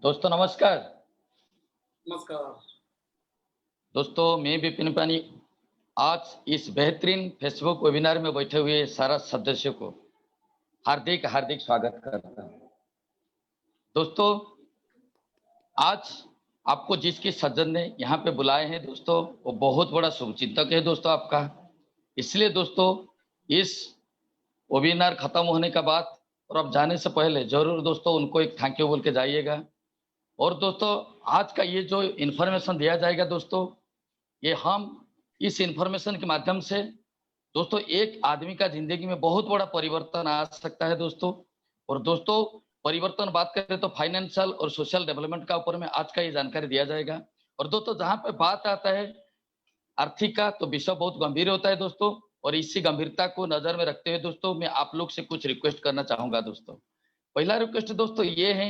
दोस्तों नमस्कार। नमस्कार। दोस्तों मैं विपिन पानी आज इस बेहतरीन फेसबुक वेबिनार में बैठे हुए सारा सदस्यों को हार्दिक हार्दिक स्वागत करता हूं। दोस्तों आज आपको जिसकी सज्जन ने यहाँ पे बुलाए हैं दोस्तों, वो बहुत बड़ा शुभचिंतक है दोस्तों आपका। इसलिए दोस्तों इस वेबिनार खत्म होने के बाद और अब जाने से पहले जरूर दोस्तों उनको एक थैंक यू बोल के जाइएगा। और दोस्तों आज का ये जो इन्फॉर्मेशन दिया जाएगा दोस्तों, ये हम इस इन्फॉर्मेशन के माध्यम से दोस्तों एक आदमी का जिंदगी में बहुत बड़ा परिवर्तन आ सकता है दोस्तों। और दोस्तों परिवर्तन बात करें तो फाइनेंशियल और सोशल डेवलपमेंट का ऊपर में आज का ये जानकारी दिया जाएगा। और दोस्तों जहां पे बात आता है आर्थिक का, तो विषय बहुत गंभीर होता है दोस्तों। और इसी गंभीरता को नजर में रखते हुए दोस्तों मैं आप लोग से कुछ रिक्वेस्ट करना चाहूंगा दोस्तों। पहला रिक्वेस्ट दोस्तों ये है,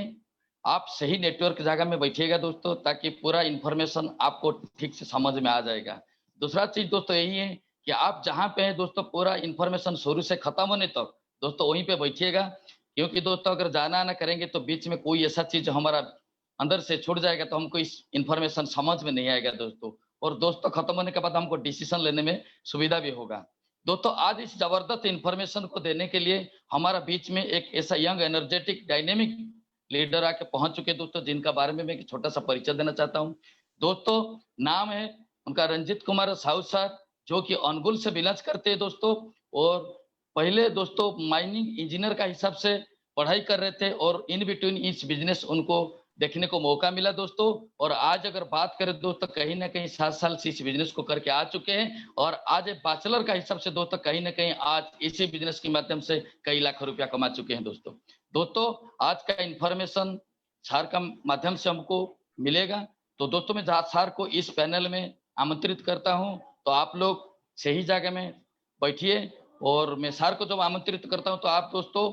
आप सही नेटवर्क जगह में बैठिएगा दोस्तों, ताकि पूरा इंफॉर्मेशन आपको ठीक से समझ में आ जाएगा। दूसरा चीज दोस्तों यही है कि आप जहां पे हैं दोस्तों पूरा इंफॉर्मेशन शुरू से खत्म होने तक दोस्तों वहीं पे बैठिएगा, क्योंकि दोस्तों अगर जाना ना करेंगे तो बीच में कोई ऐसा चीज हमारा अंदर से छूट जाएगा तो हमको इस इंफॉर्मेशन समझ में नहीं आएगा दोस्तों। और दोस्तों खत्म होने के बाद हमको डिसीजन लेने में सुविधा भी होगा। दोस्तों आज इस जबरदस्त इंफॉर्मेशन को देने के लिए हमारा बीच में एक ऐसा यंग एनर्जेटिक डायनेमिक लीडर आके पहुंच चुके दोस्तों, जिनका बारे में मैं एक छोटा सा परिचय देना चाहता हूं। दोस्तों नाम है उनका रंजीत कुमार साहू सर, जो कि अनुगुल से बिलोंग करते हैं दोस्तों। और पहले दोस्तों माइनिंग इंजीनियर का हिसाब से पढ़ाई कर रहे थे और इन बिटवीन इस बिजनेस उनको देखने को मौका मिला दोस्तों। और आज अगर बात करें दोस्तों कहीं ना कहीं 7 साल से इस बिजनेस को करके आ चुके हैं। और आज एक बैचलर का हिसाब से दोस्तों कहीं ना कहीं आज इसी बिजनेस के माध्यम से कई लाख रुपया कमा चुके हैं दोस्तों। दोस्तों आज का इंफॉर्मेशन सर का माध्यम से हमको मिलेगा। तो दोस्तों मैं सर को इस पैनल में आमंत्रित करता हूं, तो आप लोग सही जगह में बैठिए। और मैं सर को जब आमंत्रित करता हूं तो आप दोस्तों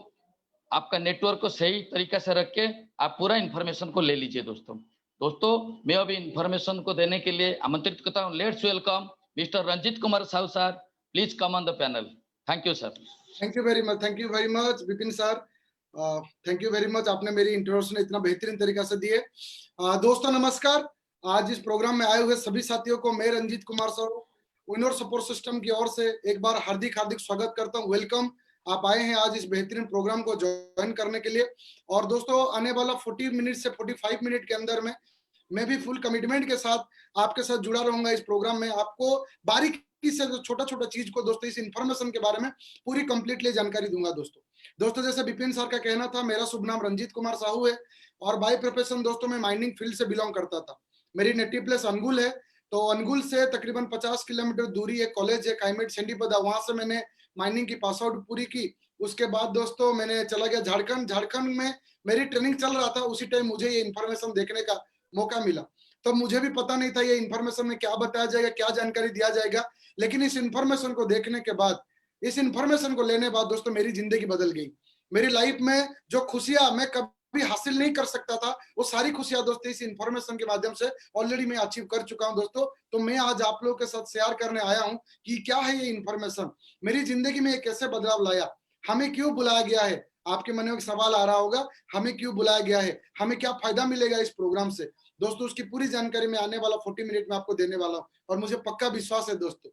आपका नेटवर्क को सही तरीके से रख के आप पूरा इंफॉर्मेशन को ले लीजिए दोस्तों। दोस्तों मैं अभी इंफॉर्मेशन को देने के लिए आमंत्रित करता हूं। Let's welcome mister Ranjit Kumar Sahu sir, please come on the panel. Thank you sir. Thank you very much Vipin sir. Thank you very much, आपने मेरी इंट्रोडक्शन इतना बेहतरीन तरीके से दिए। दोस्तों नमस्कार। आज इस प्रोग्राम में आए हुए सभी साथियों को मैं Ranjit Kumar sir winner support system की ओर से एक बार हार्दिक हार्दिक स्वागत करता हूं। वेलकम, आप आए हैं आज इस बेहतरीन प्रोग्राम को ज्वाइन करने के लिए। और दोस्तों आने वाला 40 मिनट से 45 मिनट के अंदर में मैं भी फुल कमिटमेंट के साथ आपके साथ जुड़ा रहूंगा इस प्रोग्राम में। आपको बारीकी से छोटा छोटा चीज को दोस्तों इस इंफॉर्मेशन के बारे में पूरी कंप्लीटली जानकारी दूंगा दोस्तों जैसे विपिन सर का कहना था, मेरा शुभ नाम रंजीत कुमार साहू है और बाय प्रोफेशन दोस्तों मैं माइनिंग फील्ड से बिलोंग करता था। मेरी नेटिव प्लेस अनुगुल है। तो अनुगुल से तकरीबन 50 किलोमीटर दूरी एक कॉलेज है काइमेट सेंडीपदा, वहां से मैंने माइनिंग की पास आउट पूरी की। उसके बाद दोस्तों मैंने चला गया झारखंड में मेरी ट्रेनिंग चल रहा था। उसी टाइम मुझे ये इन्फॉर्मेशन देखने का मौका मिला। तो मुझे भी पता नहीं था ये इन्फॉर्मेशन में क्या बताया जाएगा, क्या जानकारी दिया जाएगा। लेकिन इस इन्फॉर्मेशन को देखने के बाद, इस इन्फॉर्मेशन को लेने बाद दोस्तों मेरी जिंदगी बदल गई। मेरी लाइफ में जो खुशियां मैं कभी हासिल नहीं कर सकता था, वो सारी खुशियां दोस्तों इस इन्फॉर्मेशन के माध्यम से ऑलरेडी मैं अचीव कर चुका हूं दोस्तों। तो मैं आज आप लोगों के साथ शेयर करने आया हूं कि क्या है ये इन्फॉर्मेशन, मेरी जिंदगी में कैसे बदलाव लाया, हमें क्यों बुलाया गया है। आपके मन में एक सवाल आ रहा होगा, हमें क्यों बुलाया गया है, हमें क्या फायदा मिलेगा इस प्रोग्राम से। दोस्तों उसकी पूरी जानकारी मैं आने वाला 40 मिनट में आपको देने वाला हूं। और मुझे पक्का विश्वास है दोस्तों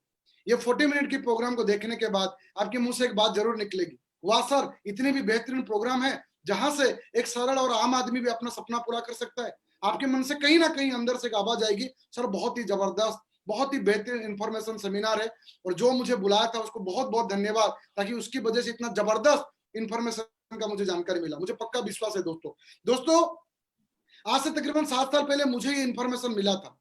ये 40 मिनट की प्रोग्राम को देखने के बाद आपके मुंह से एक बात जरूर निकलेगी, वाह सर इतनी भी बेहतरीन प्रोग्राम है जहां से एक सरल और आम आदमी भी अपना सपना पूरा कर सकता है। आपके मन से कहीं ना कहीं अंदर से एक आवाज आएगी, सर बहुत ही जबरदस्त, बहुत ही बेहतरीन इंफॉर्मेशन सेमिनार है और जो मुझे बुलाया था उसको बहुत बहुत धन्यवाद, ताकि उसकी वजह से इतना जबरदस्त इंफॉर्मेशन का मुझे जानकारी मिला। मुझे पक्का विश्वास है दोस्तों आज से तकरीबन 7 साल पहले मुझे ये इंफॉर्मेशन मिला था।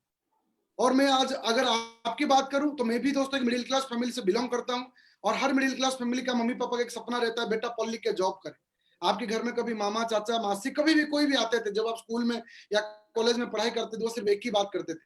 और मैं आज अगर आपकी बात करूं तो मैं भी दोस्तों एक मिडिल क्लास फैमिली से बिलोंग करता हूं। और हर मिडिल क्लास फैमिली का मम्मी पापा का एक सपना रहता है, बेटा पढ़ लिख के जॉब करे। आपके घर में कभी मामा चाचा मासी कभी भी कोई भी आते थे, जब आप स्कूल में या कॉलेज में पढ़ाई करते थे वो सिर्फ एक ही बात करते थे,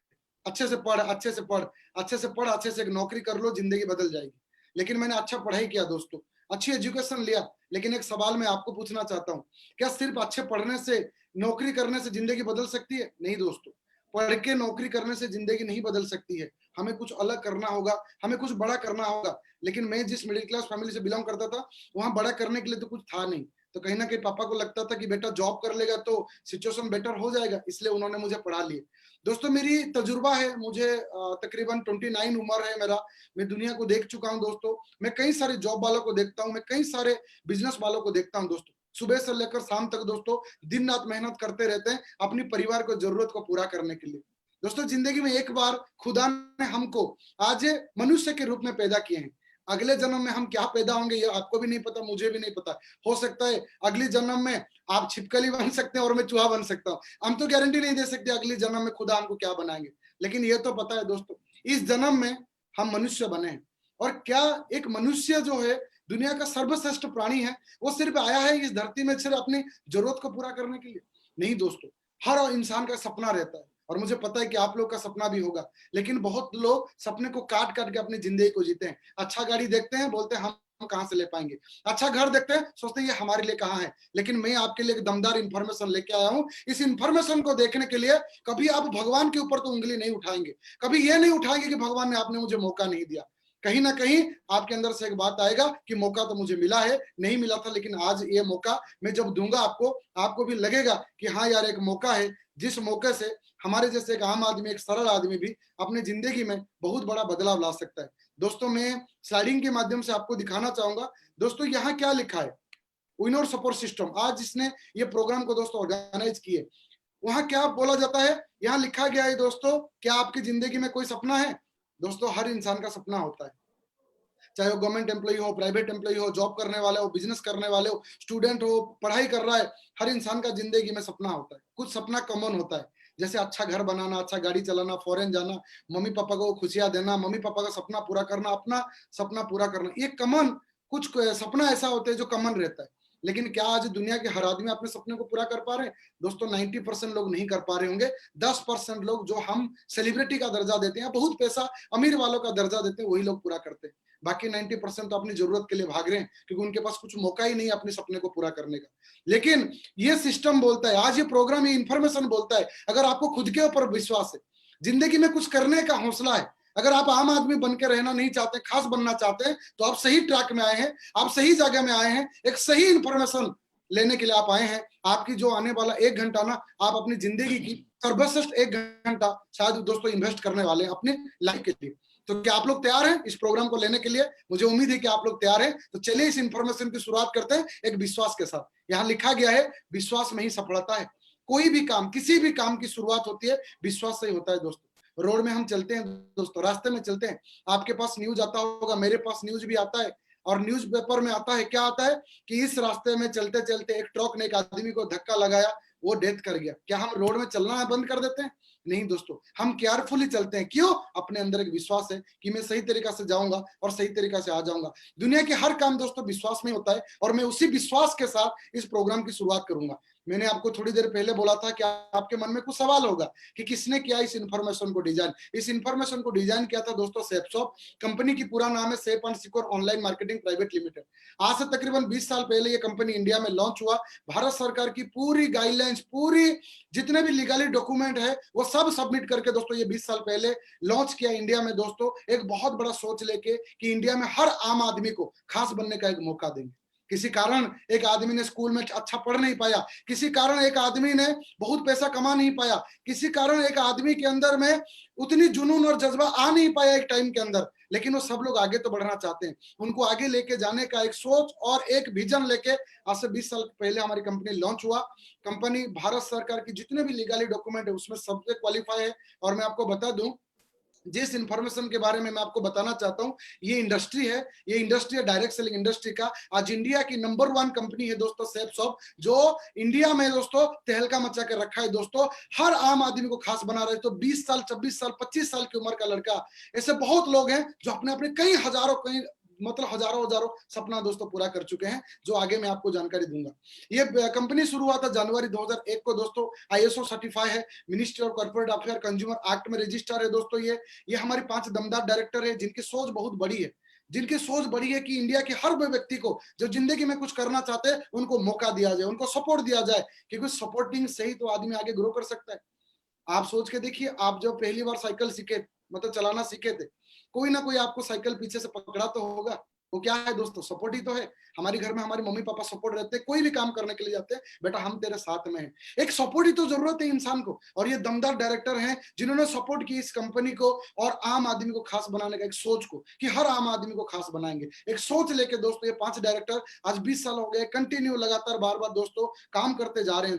अच्छे से पढ़ अच्छे से पढ़ अच्छे से पढ़, अच्छे से एक नौकरी कर लो, जिंदगी बदल जाएगी। लेकिन मैंने अच्छा पढ़ाई किया दोस्तों, अच्छी एजुकेशन लिया। लेकिन एक सवाल मैं आपको पूछना चाहता हूँ, क्या सिर्फ अच्छे पढ़ने से नौकरी करने से जिंदगी बदल सकती है? नहीं दोस्तों, पढ़ के नौकरी करने से जिंदगी नहीं बदल सकती है। हमें कुछ अलग करना होगा, हमें कुछ बड़ा करना होगा। लेकिन मैं जिस मिडिल क्लास फैमिली से बिलोंग करता था वहां बड़ा करने के लिए तो कुछ था नहीं, तो कहीं ना कहीं पापा को लगता था कि बेटा जॉब कर लेगा तो सिचुएशन बेटर हो जाएगा, इसलिए उन्होंने मुझे पढ़ा लिया। दोस्तों मेरी तजुर्बा है, मुझे तकरीबन 29 उम्र है मेरा, मैं दुनिया को देख चुका हूं दोस्तों। मैं कई सारे जॉब वालों को देखता हूं, मैं कई सारे बिजनेस वालों को देखता हूं दोस्तों। सुबह से लेकर शाम तक दोस्तों दिन रात मेहनत करते रहते हैं अपनी परिवार को जरूरत को पूरा करने के लिए। दोस्तों जिंदगी में एक बार खुदा ने हमको आज मनुष्य के रूप में पैदा किए हैं। अगले जन्म में हम क्या पैदा होंगे ये आपको भी नहीं पता, मुझे भी नहीं पता। हो सकता है अगले जन्म में आप छिपकली बन सकते हैं और मैं चूहा बन सकता हूँ। हम तो गारंटी नहीं दे सकते अगले जन्म में खुदा हमको क्या बनाएंगे, लेकिन ये तो पता है दोस्तों इस जन्म में हम मनुष्य बने हैं। और क्या एक मनुष्य जो है दुनिया का सर्वश्रेष्ठ प्राणी है, वो सिर्फ आया है इस धरती में सिर्फ अपनी जरूरत को पूरा करने के लिए? नहीं दोस्तों, हर इंसान का सपना रहता है और मुझे पता है कि आप लोग का सपना भी होगा, लेकिन बहुत लोग सपने को काट काट के अपनी जिंदगी को जीते हैं। अच्छा गाड़ी देखते हैं, बोलते हैं हम कहां से ले पाएंगे। अच्छा घर देखते हैं, सोचते हैं ये हमारे लिए कहाँ है। लेकिन मैं आपके लिए एक दमदार इंफॉर्मेशन लेके आया हूं। इस इंफॉर्मेशन को देखने के लिए कभी आप भगवान के ऊपर तो उंगली नहीं उठाएंगे, कभी ये नहीं उठाएंगे कि भगवान ने आपने मुझे मौका नहीं दिया। कहीं ना कहीं आपके अंदर से एक बात आएगा कि मौका तो मुझे मिला है, नहीं मिला था, लेकिन आज ये मौका मैं जब दूंगा आपको, आपको भी लगेगा कि हाँ यार एक मौका है, जिस मौके से हमारे जैसे एक आम आदमी, एक सरल आदमी भी अपनी जिंदगी में बहुत बड़ा बदलाव ला सकता है। दोस्तों मैं स्लाइडिंग के माध्यम से आपको दिखाना चाहूंगा दोस्तों यहाँ क्या लिखा है। विनर सपोर्ट सिस्टम, आज जिसने ये प्रोग्राम को दोस्तों ऑर्गेनाइज किए, वहां क्या बोला जाता है, यहाँ लिखा गया है दोस्तों, क्या आपकी जिंदगी में कोई सपना है? दोस्तों हर इंसान का सपना होता है, चाहे वो गवर्नमेंट एम्प्लॉय हो, प्राइवेट एम्प्लॉय हो, जॉब करने वाले हो, बिजनेस करने वाले हो, स्टूडेंट हो, पढ़ाई कर रहा है, हर इंसान का जिंदगी में सपना होता है। कुछ सपना कॉमन होता है, जैसे अच्छा घर बनाना, अच्छा गाड़ी चलाना, फॉरेन जाना, मम्मी पापा को खुशियां देना, मम्मी पापा का सपना पूरा करना, अपना सपना पूरा करना। ये कॉमन कुछ सपना ऐसा होता है जो कॉमन रहता है। लेकिन क्या आज दुनिया के हर आदमी अपने सपने को पूरा कर पा रहे हैं? दोस्तों 90% लोग नहीं कर पा रहे होंगे। 10% लोग जो हम सेलिब्रिटी का दर्जा देते हैं, बहुत पैसा अमीर वालों का दर्जा देते हैं, वही लोग पूरा करते हैं। बाकी 90% तो अपनी जरूरत के लिए भाग रहे हैं क्योंकि उनके पास कुछ मौका ही नहीं है अपने सपने को पूरा करने का। लेकिन ये सिस्टम बोलता है, आज ये प्रोग्राम, ये इंफॉर्मेशन बोलता है, अगर आपको खुद के ऊपर विश्वास है, जिंदगी में कुछ करने का हौसला है, अगर आप आम आदमी बन के रहना नहीं चाहते, खास बनना चाहते हैं, तो आप सही ट्रैक में आए हैं, आप सही जगह में आए हैं। एक सही इंफॉर्मेशन लेने के लिए आप आए हैं। आपकी जो आने वाला 1 घंटा ना, आप अपनी जिंदगी की सर्वश्रेष्ठ 1 घंटा शायद दोस्तों इन्वेस्ट करने वाले हैं अपने लाइफ के लिए। तो क्या आप लोग तैयार हैं इस प्रोग्राम को लेने के लिए? मुझे उम्मीद है कि आप लोग तैयार हैं। तो चलिए इस इंफॉर्मेशन की शुरुआत करते हैं एक विश्वास के साथ। यहाँ लिखा गया है विश्वास में ही सफलता है। कोई भी काम, किसी भी काम की शुरुआत होती है विश्वास से ही होता है दोस्तों। रोड में हम चलते हैं दोस्तों, रास्ते में चलते हैं, आपके पास न्यूज आता होगा, मेरे पास न्यूज भी आता है, और न्यूज पेपर में आता है, क्या आता है कि इस रास्ते में चलते चलते एक ट्रक ने एक आदमी को धक्का लगाया, वो डेथ कर गया। क्या हम रोड में चलना बंद कर देते हैं? नहीं दोस्तों, हम केयरफुली चलते हैं। क्यों? अपने अंदर एक विश्वास है कि मैं सही तरीका से जाऊंगा और सही तरीका से आ जाऊंगा। दुनिया के हर काम दोस्तों विश्वास में होता है, और मैं उसी विश्वास के साथ इस प्रोग्राम की शुरुआत करूंगा। मैंने आपको थोड़ी देर पहले बोला था कि आपके मन में कुछ सवाल होगा कि किसने किया इस इंफॉर्मेशन को डिजाइन। इस इंफॉर्मेशन को डिजाइन किया था दोस्तों सेफसॉफ्ट कंपनी की, पूरा नाम है safe and secure online marketing private limited. आज से तकरीबन 20 साल पहले ये कंपनी इंडिया में लॉन्च हुआ। भारत सरकार की पूरी गाइडलाइंस, पूरी जितने भी लीगली डॉक्यूमेंट है वो सब सबमिट करके दोस्तों ये 20 साल पहले लॉन्च किया इंडिया में दोस्तों, एक बहुत बड़ा सोच लेके कि इंडिया में हर आम आदमी को खास बनने का एक मौका देंगे। किसी कारण एक आदमी ने स्कूल में अच्छा पढ़ नहीं पाया, किसी कारण एक आदमी ने बहुत पैसा कमा नहीं पाया, किसी कारण एक आदमी के अंदर में उतनी जुनून और जज्बा आ नहीं पाया एक टाइम के अंदर, लेकिन वो सब लोग आगे तो बढ़ना चाहते हैं। उनको आगे लेके जाने का एक सोच और एक विजन लेके आज से 20 साल पहले हमारी कंपनी लॉन्च हुआ। कंपनी भारत सरकार की जितने भी लीगली डॉक्यूमेंट है उसमें सबसे क्वालिफाई है। और मैं आपको बता दूं, जिस इंफॉर्मेशन के बारे में मैं आपको बताना चाहता हूं, ये इंडस्ट्री है, ये इंडस्ट्री है डायरेक्ट सेलिंग इंडस्ट्री का। आज इंडिया की नंबर 1 कंपनी है दोस्तों सेफसॉफ्ट, जो इंडिया में दोस्तों तहलका मचा के रखा है दोस्तों, हर आम आदमी को खास बना रहे। तो 20 साल, 26 साल, 25 साल की उम्र का लड़का, ऐसे बहुत लोग हैं जो अपने अपने कई हजारों, कई मतलब हजारों सपना दोस्तों पूरा कर चुके हैं, जो आगे मैं आपको जानकारी दूंगा। ये कंपनी शुरू हुआ था जनवरी 2001 को दोस्तों। ISO सर्टिफाई है, ministry of corporate affair consumer act में रजिस्टर है दोस्तों। ये हमारी 5 दमदार डायरेक्टर है जिनकी सोच बहुत बड़ी है, जिनकी सोच बड़ी है कि इंडिया के हर व्यक्ति को जो जिंदगी में कुछ करना चाहते हैं उनको मौका दिया जाए, उनको सपोर्ट दिया जाए, क्योंकि सपोर्टिंग से ही तो आदमी आगे ग्रो कर सकता है। आप सोच के देखिए, आप जब पहली बार साइकिल सीखे, मतलब चलाना सीखे थे, कोई ना कोई आपको साइकिल पीछे से पकड़ा तो होगा, वो क्या है दोस्तों, सपोर्ट ही तो है। हमारे घर में हमारे मम्मी पापा सपोर्ट रहते हैं, कोई भी काम करने के लिए जाते हैं, बेटा हम तेरे साथ में हैं। एक सपोर्ट ही तो जरूरत है इंसान को। और ये दमदार डायरेक्टर हैं जिन्होंने सपोर्ट की इस कंपनी को और आम आदमी को खास बनाने का एक सोच को, कि हर आम आदमी को खास बनाएंगे, एक सोच लेके दोस्तों ये 5 डायरेक्टर आज 20 साल हो गए कंटिन्यू लगातार बार बार दोस्तों काम करते जा रहे हैं।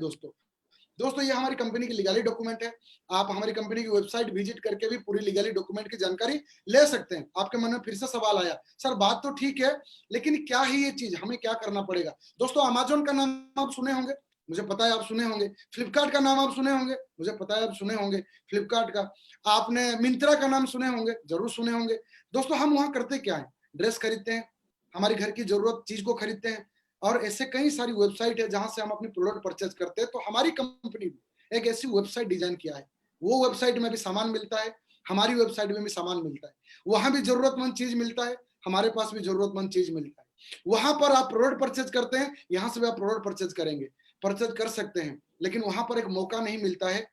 दोस्तों ये हमारी कंपनी की लीगली डॉक्यूमेंट है। आप हमारी कंपनी की वेबसाइट विजिट करके भी पूरी लीगली डॉक्यूमेंट की जानकारी ले सकते हैं। आपके मन में फिर से सवाल आया, सर बात तो ठीक है लेकिन क्या है ये चीज, हमें क्या करना पड़ेगा? दोस्तों अमेजोन का नाम आप सुने होंगे, मुझे पता है आप सुने होंगे। फ्लिपकार्ट का नाम आप सुने होंगे, मुझे पता है आप सुने होंगे फ्लिपकार्ट का। आपने मिंत्रा का नाम सुने होंगे, जरूर सुने होंगे। दोस्तों हम वहां करते क्या है, ड्रेस खरीदते हैं, हमारी घर की जरूरत चीज को खरीदते हैं, और ऐसे कई सारी वेबसाइट है जहां से हम अपनी प्रोडक्ट परचेज करते हैं। तो हमारी कंपनी ने एक ऐसी वेबसाइट डिजाइन किया है, वो वेबसाइट में भी सामान मिलता है, हमारी वेबसाइट में भी सामान मिलता है। वहां भी जरूरतमंद चीज मिलता है, हमारे पास भी जरूरतमंद चीज मिलता है। वहां पर आप प्रोडक्ट परचेज करते हैं, यहाँ से भी आप प्रोडक्ट परचेज करेंगे, परचेज कर सकते हैं, लेकिन वहां पर एक मौका नहीं मिलता है,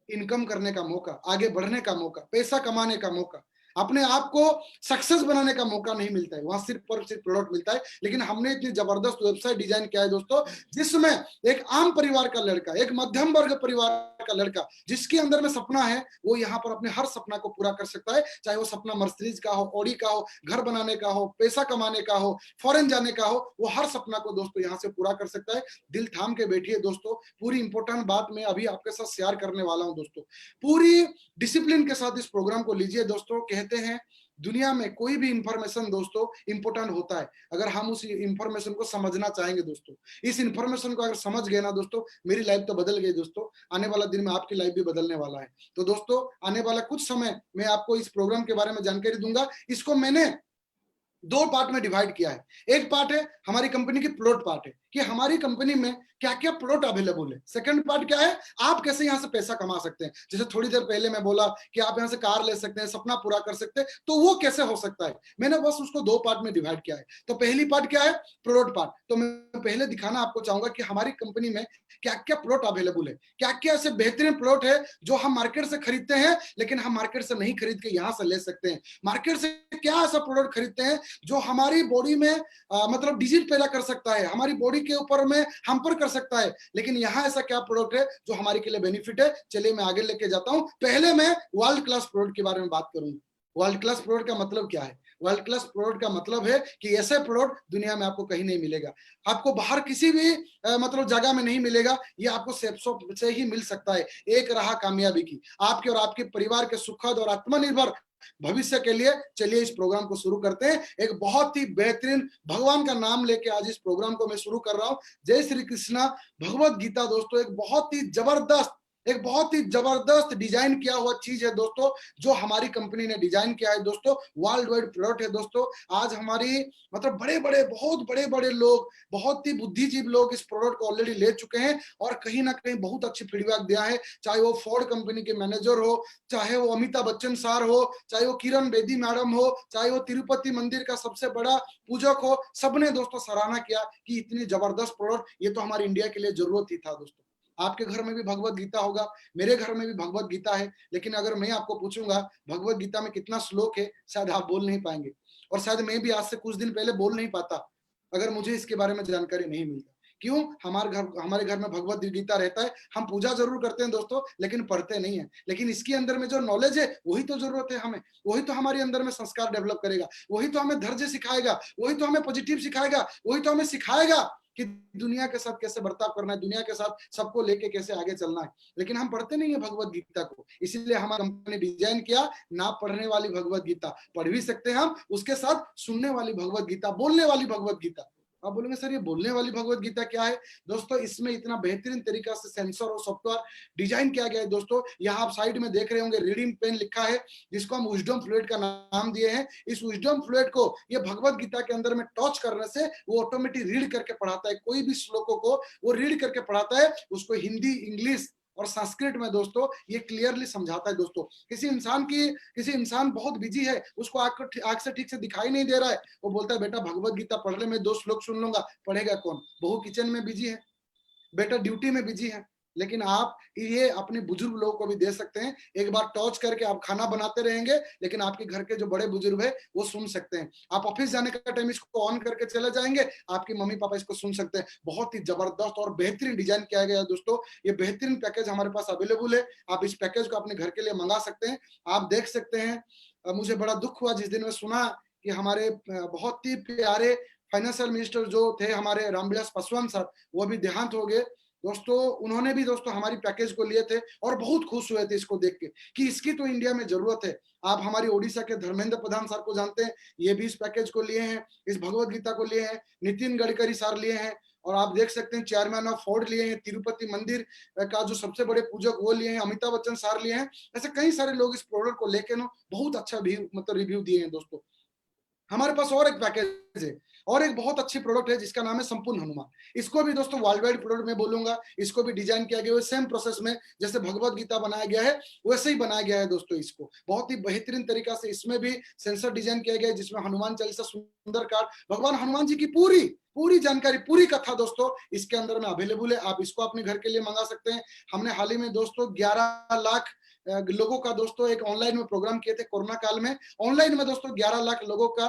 इनकम करने का मौका, आगे बढ़ने का मौका, पैसा कमाने का मौका, अपने आप को सक्सेस बनाने का मौका नहीं मिलता है। वहां सिर्फ और सिर्फ प्रोडक्ट मिलता है। लेकिन हमने इतनी जबरदस्त वेबसाइट डिजाइन किया है दोस्तों, जिसमें एक आम परिवार का लड़का, एक मध्यम वर्ग परिवार का लड़का जिसके अंदर में सपना है, वो यहाँ पर अपने हर सपना को पूरा कर सकता है। चाहे वो सपना मर्सिडीज का हो, ऑडी का हो, घर बनाने का हो, पैसा कमाने का हो, फॉरेन जाने का हो, वो हर सपना को दोस्तों यहाँ से पूरा कर सकता है। दिल थाम के बैठिए दोस्तों, पूरी इंपॉर्टेंट बात मैं अभी आपके साथ शेयर करने वाला हूँ दोस्तों। पूरी डिसिप्लिन के साथ इस प्रोग्राम को लीजिए दोस्तों। कहते हैं दुनिया में कोई भी इंफॉर्मेशन दोस्तों इंपॉर्टेंट होता है अगर हम उस इंफॉर्मेशन को समझना चाहेंगे दोस्तों। इस इंफॉर्मेशन को अगर समझ गए ना दोस्तों, मेरी लाइफ तो बदल गई दोस्तों, आने वाला दिन में आपकी लाइफ भी बदलने वाला है। तो दोस्तों आने वाला कुछ समय मैं आपको इस प्रोग्राम के बारे में जानकारी दूंगा। इसको मैंने 2 पार्ट में डिवाइड किया है। एक पार्ट है हमारी कंपनी की प्लॉट पार्ट है, कि हमारी कंपनी में क्या क्या प्लॉट अवेलेबल है। सेकंड पार्ट क्या है, आप कैसे यहाँ से पैसा कमा सकते हैं। जैसे थोड़ी देर पहले मैं बोला कि आप यहाँ से कार ले सकते हैं, सपना पूरा कर सकते हैं, तो वो कैसे हो सकता है। मैंने बस उसको 2 पार्ट में डिवाइड किया है। तो पहली पार्ट क्या है, प्लॉट पार्ट। तो मैं पहले दिखाना आपको चाहूंगा कि हमारी कंपनी में क्या क्या प्लॉट अवेलेबल है, क्या क्या ऐसे बेहतरीन प्लॉट है जो हम मार्केट से खरीदते हैं, लेकिन हम मार्केट से नहीं खरीद के यहाँ से ले सकते हैं। मार्केट से क्या ऐसा प्रोडक्ट खरीदते हैं जो हमारी बॉडी में मतलब डिजीज पैदा कर सकता है, हमारी बॉडी के ऊपर में हैम्पर कर सकता है, लेकिन यहाँ ऐसा क्या प्रोडक्ट है जो हमारे के लिए बेनिफिट है। चलिए मैं आगे लेके जाता हूँ। पहले मैं वर्ल्ड क्लास प्रोडक्ट के बारे में बात करूंगा। वर्ल्ड क्लास प्रोडक्ट का मतलब क्या है? वर्ल्ड क्लास प्रोडक्ट का मतलब है कि ऐसे प्रोडक्ट दुनिया में आपको कहीं नहीं मिलेगा, आपको बाहर किसी भी मतलब जगह में नहीं मिलेगा। ये आपको सेप्सो से ही मिल सकता है। एक रहा कामयाबी की, आपके और आपके परिवार के सुखद और आत्मनिर्भर भविष्य के लिए। चलिए इस प्रोग्राम को शुरू करते हैं। एक बहुत ही बेहतरीन भगवान का नाम लेके आज इस प्रोग्राम को मैं शुरू कर रहा हूं। जय श्री कृष्णा। भगवत गीता दोस्तों एक बहुत ही जबरदस्त डिजाइन किया हुआ चीज है दोस्तों, जो हमारी कंपनी ने डिजाइन किया है दोस्तों। वर्ल्ड वाइड प्रोडक्ट है दोस्तों। आज हमारी मतलब बहुत बड़े बड़े लोग, बहुत ही बुद्धिजीवी लोग इस प्रोडक्ट को ऑलरेडी ले चुके हैं और कहीं ना कहीं बहुत अच्छी फीडबैक दिया है। चाहे वो फोर्ड कंपनी के मैनेजर हो, चाहे वो अमिताभ बच्चन सर हो, चाहे वो किरण बेदी मैडम हो, चाहे वो तिरुपति मंदिर का सबसे बड़ा पूजक हो, सबने दोस्तों सराहना किया कि इतनी जबरदस्त प्रोडक्ट, ये तो हमारी इंडिया के लिए जरूरत ही था दोस्तों। आपके घर में भी भगवत गीता होगा, मेरे घर में भी भगवत गीता है, लेकिन अगर मैं आपको पूछूंगा भगवत गीता में कितना श्लोक है, शायद आप बोल नहीं पाएंगे। और शायद मैं भी आज से कुछ दिन पहले बोल नहीं पाता अगर मुझे इसके बारे में जानकारी नहीं मिलता। क्यों? हमारे घर में भगवत गीता रहता है। हम पूजा जरूर करते हैं दोस्तों, लेकिन पढ़ते नहीं है। लेकिन इसके अंदर में जो नॉलेज है वही तो जरूरत है हमें, वही तो हमारे अंदर में संस्कार डेवलप करेगा, वही तो हमें धैर्य सिखाएगा, वही तो हमें पॉजिटिव सिखाएगा, वही तो हमें सिखाएगा कि दुनिया के साथ कैसे बर्ताव करना है, दुनिया के साथ सबको लेके कैसे आगे चलना है। लेकिन हम पढ़ते नहीं है भगवत गीता को। इसीलिए हमारी कंपनी ने डिजाइन किया ना पढ़ने वाली भगवत गीता, पढ़ भी सकते हैं हम, उसके साथ सुनने वाली भगवत गीता, बोलने वाली भगवत गीता। आप बोलेंगे सर ये बोलने वाली भगवत गीता क्या है? दोस्तों इसमें इतना बेहतरीन तरीका से सेंसर और सॉफ्टवेयर डिजाइन किया गया है दोस्तों। यहाँ आप साइड में देख रहे होंगे रीडिंग पेन लिखा है, जिसको हम विजडम फ्लूइड का नाम दिए हैं। इस विजडम फ्लूइड को ये भगवत गीता के अंदर में टच करने से वो ऑटोमेटिक रीड करके पढ़ाता है। कोई भी श्लोकों को वो रीड करके पढ़ाता है, उसको हिंदी, इंग्लिश और संस्कृत में दोस्तों ये क्लियरली समझाता है दोस्तों। किसी इंसान बहुत बिजी है, उसको आंख से ठीक से दिखाई नहीं दे रहा है, वो बोलता है बेटा भगवत गीता पढ़ ले, मैं 2 श्लोक सुन लूंगा। पढ़ेगा कौन? बहू किचन में बिजी है, बेटा ड्यूटी में बिजी है, लेकिन आप ये अपने बुजुर्ग लोगों को भी दे सकते हैं। एक बार टॉर्च करके आप खाना बनाते रहेंगे, लेकिन आपके घर के जो बड़े बुजुर्ग है वो सुन सकते हैं। आप ऑफिस जाने का टाइम इसको ऑन करके चले जाएंगे, आपके मम्मी पापा इसको सुन सकते हैं। बहुत ही जबरदस्त और बेहतरीन डिजाइन किया गया है दोस्तों। ये बेहतरीन पैकेज हमारे पास अवेलेबल है। आप इस पैकेज को अपने घर के लिए मंगा सकते हैं। आप देख सकते हैं, मुझे बड़ा दुख हुआ जिस दिन मैं सुना कि हमारे बहुत ही प्यारे फाइनेंशियल मिनिस्टर जो थे हमारे रामविलास पासवान सर, वो भी देहांत हो गए दोस्तों। उन्होंने भी दोस्तों हमारी पैकेज को लिए थे और बहुत खुश हुए थे इसको देख के कि इसकी तो इंडिया में जरूरत है। आप हमारी ओडिशा के धर्मेंद्र प्रधान सर को जानते हैं, ये भी इस पैकेज को लिए हैं, इस भगवत गीता को लिए हैं। नितिन गडकरी सर लिए हैं, और आप देख सकते हैं चेयरमैन ऑफ फोर्ड लिए हैं, तिरुपति मंदिर का जो सबसे बड़े पूजक वो लिए हैं, अमिताभ बच्चन सर लिए हैं। ऐसे कई सारे लोग इस प्रोडक्ट को लेके ना बहुत अच्छा भी मतलब रिव्यू दिए हैं दोस्तों। हमारे पास और एक पैकेज है, और एक बहुत अच्छी प्रोडक्ट है जिसका नाम है संपूर्ण हनुमान। इसको भी दोस्तों वर्ल्ड वाइड प्रोडक्ट में बोलूंगा। इसको भी डिजाइन किया गया है सेम प्रोसेस में, जैसे भगवत गीता बनाया गया है वैसे ही बनाया गया है दोस्तों। इसको बहुत ही बेहतरीन तरीका से इसमें भी सेंसर डिजाइन किया गया है, जिसमें हनुमान चालीसा, सुंदर कांड, भगवान हनुमान जी की पूरी पूरी जानकारी, पूरी कथा दोस्तों इसके अंदर में अवेलेबल है। आप इसको अपने घर के लिए मंगा सकते हैं। हमने हाल ही में दोस्तों 11 लाख लोगों का दोस्तों एक ऑनलाइन में प्रोग्राम किए थे कोरोना काल में। ऑनलाइन में दोस्तों 11 लाख लोगों का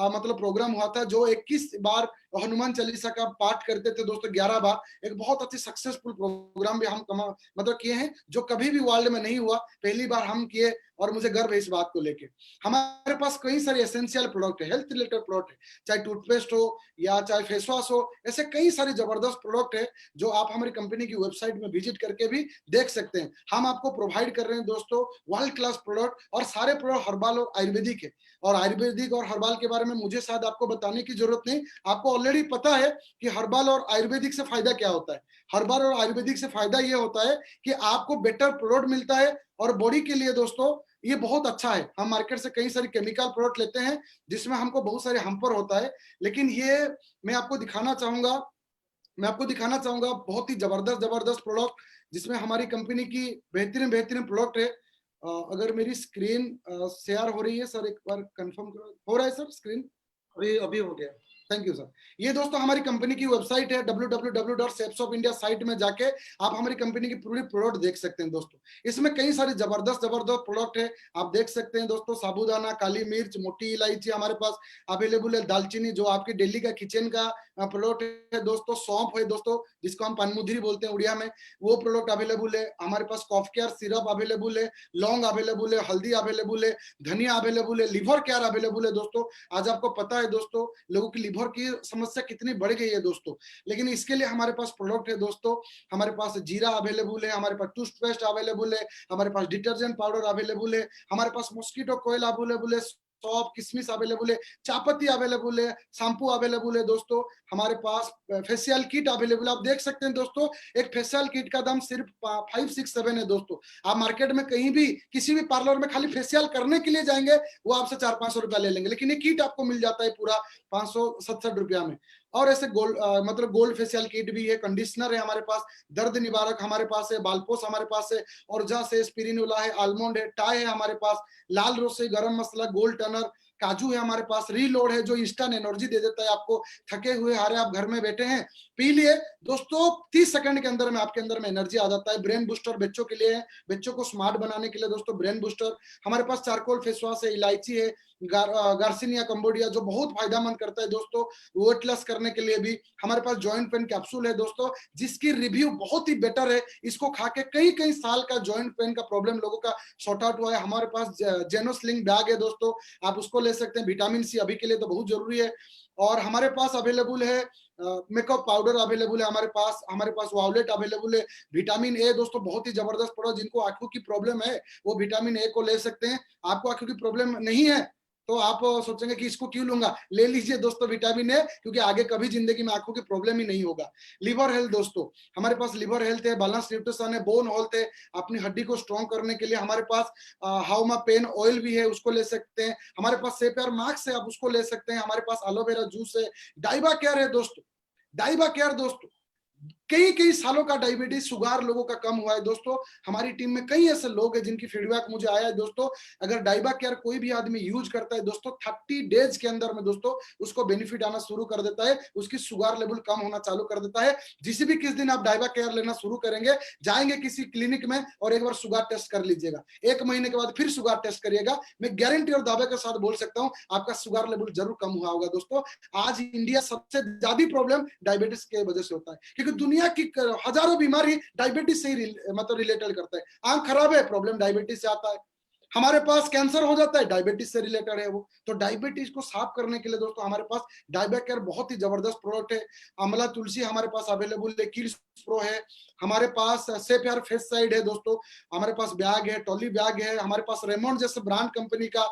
मतलब प्रोग्राम हुआ था, जो 21 बार हनुमान चालीसा का पाठ करते थे दोस्तों 11 बार। एक बहुत अच्छी सक्सेसफुल प्रोग्राम भी हम मतलब किए हैं, जो कभी भी वर्ल्ड में नहीं हुआ, पहली बार हम किए, और मुझे गर्व है इस बात को लेके। हमारे पास कई सारे एसेंशियल प्रोडक्ट है, हेल्थ रिलेटेड प्रोडक्ट है, चाहे टूथपेस्ट हो या चाहे फेस वॉश हो। ऐसे कई सारे जबरदस्त प्रोडक्ट है जो आप हमारी कंपनी की वेबसाइट में विजिट करके भी देख सकते हैं। हम आपको प्रोवाइड कर रहे हैं दोस्तों वर्ल्ड क्लास प्रोडक्ट, और सारे प्रोडक्ट हर्बल और आयुर्वेदिक है। और आयुर्वेदिक और हर्बल के बारे में मुझे शायद आपको बताने की जरूरत नहीं, आपको ऑलरेडी पता है कि हर्बल और आयुर्वेदिक से फायदा क्या होता है। हर्बल और आयुर्वेदिक से फायदा ये होता है कि आपको बेटर प्रोडक्ट मिलता है, और बॉडी के लिए दोस्तों ये बहुत अच्छा है। हम मार्केट से कई सारे केमिकल प्रोडक्ट लेते हैं जिसमें हमको बहुत सारे हमपर होता है, लेकिन ये मैं आपको दिखाना चाहूंगा, बहुत ही जबरदस्त जबरदस्त प्रोडक्ट जिसमें हमारी कंपनी की बेहतरीन बेहतरीन प्रोडक्ट है। अगर मेरी स्क्रीन शेयर हो रही है सर, एक बार कंफर्म करो। हो रहा है सर स्क्रीन? अभी अभी हो गया। Thank you sir. ये दोस्तों हमारी कंपनी की वेबसाइट है www.shapesofIndia साइट में जाके आप हमारी कंपनी की पूरी प्रोडक्ट देख सकते हैं दोस्तों। इसमें कई सारे जबरदस्त जबरदस्त प्रोडक्ट है, आप देख सकते हैं दोस्तों। साबूदाना, काली मिर्च, मोटी इलायची हमारे पास अवेलेबल है। दालचीनी जो आपकी दिल्ली का किचन का प्रोडक्ट है दोस्तों। सौंफ है दोस्तों, जिसको हम पानमुधरी बोलते हैं उड़िया में, वो प्रोडक्ट अवेलेबल है हमारे पास। कॉफ केयर सिरप अवेलेबल है, लौंग अवेलेबल है, हल्दी अवेलेबल है, धनिया अवेलेबल है, लिवर केयर अवेलेबल है दोस्तों। आज आपको पता है दोस्तों लोगों की लिवर की समस्या कितनी बढ़ गई है दोस्तों, लेकिन इसके लिए हमारे पास प्रोडक्ट है दोस्तों। हमारे पास जीरा अवेलेबल है, हमारे पास टूथपेस्ट अवेलेबल है, हमारे पास डिटर्जेंट पाउडर अवेलेबल है, हमारे पास मॉस्किटो कोयल अवेलेबल है, सौंफ किशमिश अवेलेबल है, चापत्ती अवेलेबल है, शैम्पू अवेलेबल है दोस्तों। हमारे पास फेशियल किट अवेलेबल, आप देख सकते हैं दोस्तों। एक फेशियल किट का दाम सिर्फ 567 है दोस्तों। आप मार्केट में कहीं भी किसी भी पार्लर में खाली फेशियल करने के लिए जाएंगे, वो आपसे 400-500 रुपया ले लेंगे, लेकिन ये किट आपको मिल जाता है पूरा 567 रुपया में। और ऐसे गोल्ड मतलब गोल्ड फेशियल किट भी है, कंडीशनर है हमारे पास, दर्द निवारक हमारे पास है, बालपोस हमारे पास है, और से स्पिरिनुला है, आलमंड है, टाई है हमारे पास, लाल रोज से गरम मसाला, गोल्ड टनर, काजू है हमारे पास, रीलोड है जो इंस्टेंट एनर्जी दे देता है आपको। थके हुए हारे आप घर में बैठे हैं, पी लिए दोस्तों, 30 सेकंड के अंदर में आपके अंदर में एनर्जी आ जाता है। ब्रेन बूस्टर बच्चों के लिए है, बच्चों को स्मार्ट बनाने के लिए दोस्तों ब्रेन बूस्टर। हमारे पास चारकोल फेस वॉश है, इलायची है, गार्सिनिया कंबोडिया जो बहुत फायदेमंद करता है दोस्तों वेट लॉस करने के लिए भी। हमारे पास जॉइंट पेन कैप्सूल है दोस्तों, जिसकी रिव्यू बहुत ही बेटर है। इसको खा के कई कई साल का जॉइंट पेन का प्रॉब्लम लोगों का सॉर्ट आउट हुआ है। हमारे पास जेनोस्लिंग बैग है दोस्तों, आप उसको ले सकते हैं। विटामिन सी अभी के लिए तो बहुत जरूरी है। और हमारे पास अवेलेबल है मेकअप पाउडर अवेलेबल है हमारे पास वायलेट अवेलेबल है। विटामिन ए दोस्तों बहुत ही जबरदस्त प्रोडक्ट, जिनको आंखों की प्रॉब्लम है वो विटामिन ए को ले सकते हैं। आपको आंखों की प्रॉब्लम नहीं है तो आप सोचेंगे कि इसको क्यों लूंगा, ले लीजिए दोस्तों विटामिन ए, क्योंकि आगे कभी जिंदगी में आंखों की प्रॉब्लम ही नहीं होगा। लिवर हेल्थ दोस्तों, हमारे पास लिवर हेल्थ है, बैलेंस न्यूट्रिशन है, बोन हेल्थ है, अपनी हड्डी को स्ट्रॉन्ग करने के लिए हमारे पास हाउमा पेन ऑयल भी है, उसको ले सकते हैं। हमारे पास सेपेयर मास्क है, आप उसको ले सकते हैं। हमारे पास एलोवेरा जूस है, डाइबा केयर है दोस्तों, डाइबा केयर दोस्तों कई कई सालों का डायबिटीज शुगर लोगों का कम हुआ है दोस्तों। हमारी टीम में कई ऐसे लोग हैं जिनकी फीडबैक मुझे आया है दोस्तों, अगर डाइबा केयर कोई भी आदमी यूज करता है दोस्तों, 30 डेज के अंदर में दोस्तों उसको बेनिफिट आना शुरू कर देता है, उसकी शुगर लेवल कम होना चालू कर देता है। जिस भी किस दिन आप डाइबा केयर लेना शुरू करेंगे, जाएंगे किसी क्लिनिक में और एक बार शुगर टेस्ट कर लीजिएगा, 1 महीने के बाद फिर शुगर टेस्ट करिएगा, मैं गारंटी और दावे के साथ बोल सकता हूं आपका शुगर लेवल जरूर कम हुआ होगा दोस्तों। आज इंडिया सबसे ज्यादा प्रॉब्लम डायबिटीज के वजह से होता है, क्योंकि दुनिया की हजारों बीमारी डायबिटीज से ही मतलब रिलेटेड करता है। आंख खराब है, प्रॉब्लम डायबिटीज से आता है। हमारे पास कैंसर हो जाता है, डायबिटीज से रिलेटेड है वो। तो डायबिटीज को साफ करने के लिए दोस्तों हमारे पास डाइबा केयर बहुत ही जबरदस्त प्रोडक्ट है। आंवला तुलसी हमारे पास अवेलेबल है, किड्स प्रो है, हमारे पास सेफ एयर फेस साइड है दोस्तों, हमारे पास बैग है, टॉली बैग है, हमारे पास रेमोंड जैसे ब्रांड कंपनी का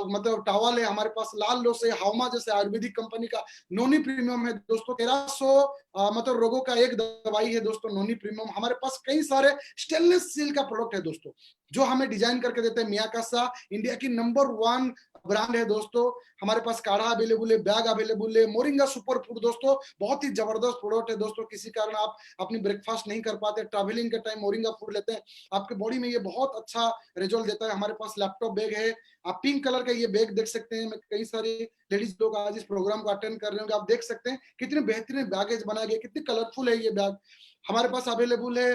मतलब टॉवल है, हमारे पास लाल लोस है, हाउमा जैसे आयुर्वेदिक कंपनी का नोनी प्रीमियम है दोस्तों, 1300 मतलब रोगों का एक दवाई है दोस्तों नोनी प्रीमियम। हमारे पास कई सारे स्टेनलेस स्टील का प्रोडक्ट है दोस्तों, जो हमें डिजाइन करके देते हैं मियाकासा, इंडिया की नंबर 1 ब्रांड है दोस्तों। हमारे पास काढ़ा अवेलेबल है, बैग अवेलेबल है, मोरिंगा सुपर फूड दोस्तों बहुत ही जबरदस्त प्रोडक्ट है दोस्तों। किसी कारण आप अपनी ब्रेकफास्ट नहीं कर पाते, ट्रैवलिंग के टाइम मोरिंगा फूड लेते हैं, आपके बॉडी में ये बहुत अच्छा रिजल्ट देता है। हमारे पास लैपटॉप बैग है, आप पिंक कलर का ये बैग देख सकते हैं। मैं कई सारे लेडीज लोग आज इस प्रोग्राम को अटेंड कर रहे होंगे, आप देख सकते हैं कितने बेहतरीन बैगेज बनाए गए, कितने कलरफुल है ये बैग। हमारे पास अवेलेबल है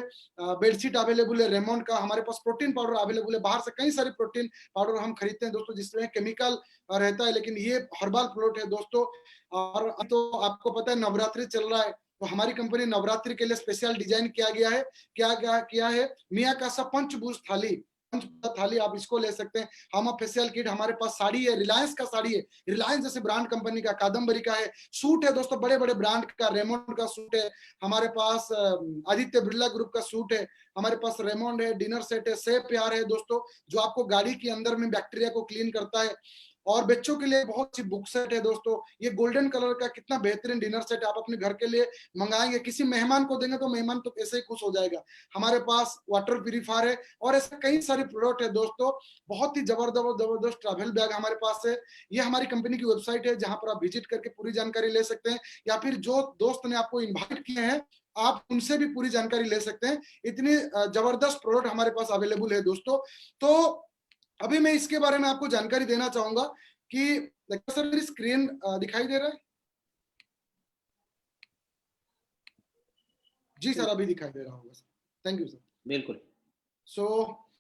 बेडशीट अवेलेबल है रेमोंड का, हमारे पास प्रोटीन पाउडर अवेलेबल है। बाहर से कई सारे प्रोटीन पाउडर हम खरीदते हैं दोस्तों जिसमें केमिकल रहता है, लेकिन ये हर्बल प्रोडक्ट है दोस्तों। और तो आपको पता है नवरात्रि चल रहा है, तो हमारी कंपनी नवरात्रि के लिए स्पेशल डिजाइन किया गया है। क्या क्या किया है, मियाकासा पंचभुज थाली, थाली आप इसको ले सकते हैं। हम फेशियल किट, हमारे पास साड़ी है, रिलायंस का साड़ी है, रिलायंस जैसे ब्रांड कंपनी का, कादम्बरी का है, सूट है दोस्तों बड़े बड़े ब्रांड का, रेमोंड का सूट है, हमारे पास आदित्य बिरला ग्रुप का सूट है, हमारे पास रेमोंड है, डिनर सेट है, सेफ प्यार है दोस्तों जो आपको गाड़ी के अंदर में बैक्टीरिया को क्लीन करता है। और बच्चों के लिए बहुत सी बुक सेट है दोस्तों, ये गोल्डन कलर का कितना बेहतरीन डिनर सेट आप अपने घर के लिए मंगाएंगे, किसी मेहमान को देंगे तो मेहमान तो ऐसे ही खुश हो जाएगा। हमारे पास वाटर प्यूरिफायर है और ऐसे कई सारे प्रोडक्ट है दोस्तों। बहुत ही जबरदस्त ट्रैवल बैग हमारे पास है। ये हमारी कंपनी की वेबसाइट है जहां पर आप विजिट करके पूरी जानकारी ले सकते हैं, या फिर जो दोस्त ने आपको इन्वाइट किए हैं आप उनसे भी पूरी जानकारी ले सकते हैं। इतनी जबरदस्त प्रोडक्ट हमारे पास अवेलेबल है दोस्तों। तो अभी मैं इसके बारे में आपको जानकारी देना चाहूंगा कि सर मेरी स्क्रीन दिखाई दे रहा है? जी सर अभी दिखाई दे रहा होगा सर, थैंक यू सर। बिल्कुल। सो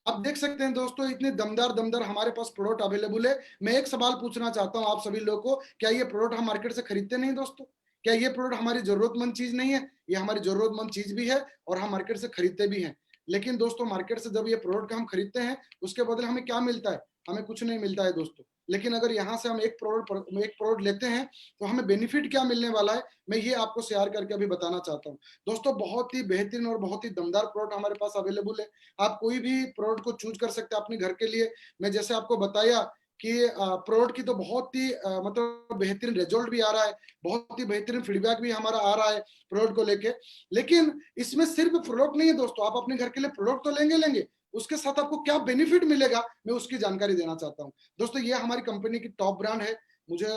आप देख सकते हैं दोस्तों इतने दमदार हमारे पास प्रोडक्ट अवेलेबल है। मैं एक सवाल पूछना चाहता हूं आप सभी लोगों को, क्या ये प्रोडक्ट हम मार्केट से खरीदते नहीं दोस्तों? क्या ये प्रोडक्ट हमारी जरूरतमंद चीज नहीं है? ये हमारी जरूरतमंद चीज भी है और हम मार्केट से खरीदते भी हैं। लेकिन दोस्तों मार्केट से जब ये प्रोडक्ट हम खरीदते हैं उसके बदले हमें क्या मिलता है? हमें कुछ नहीं मिलता है दोस्तों। लेकिन अगर यहाँ से हम एक प्रोडक्ट लेते हैं तो हमें बेनिफिट क्या मिलने वाला है, मैं ये आपको शेयर करके अभी बताना चाहता हूँ दोस्तों। बहुत ही बेहतरीन और बहुत ही दमदार प्रोडक्ट हमारे पास अवेलेबल है। आप कोई भी प्रोडक्ट को चूज कर सकते हैं अपने घर के लिए। मैं जैसे आपको बताया कि प्रोडक्ट की तो बहुत ही मतलब बेहतरीन रिजल्ट भी आ रहा है, बहुत ही बेहतरीन फीडबैक भी हमारा आ रहा है प्रोडक्ट को लेके। लेकिन इसमें सिर्फ प्रोडक्ट नहीं है दोस्तों, आप अपने घर के लिए प्रोडक्ट तो लेंगे, उसके साथ आपको क्या बेनिफिट मिलेगा मैं उसकी जानकारी देना चाहता हूँ दोस्तों। ये हमारी कंपनी की टॉप ब्रांड है। मुझे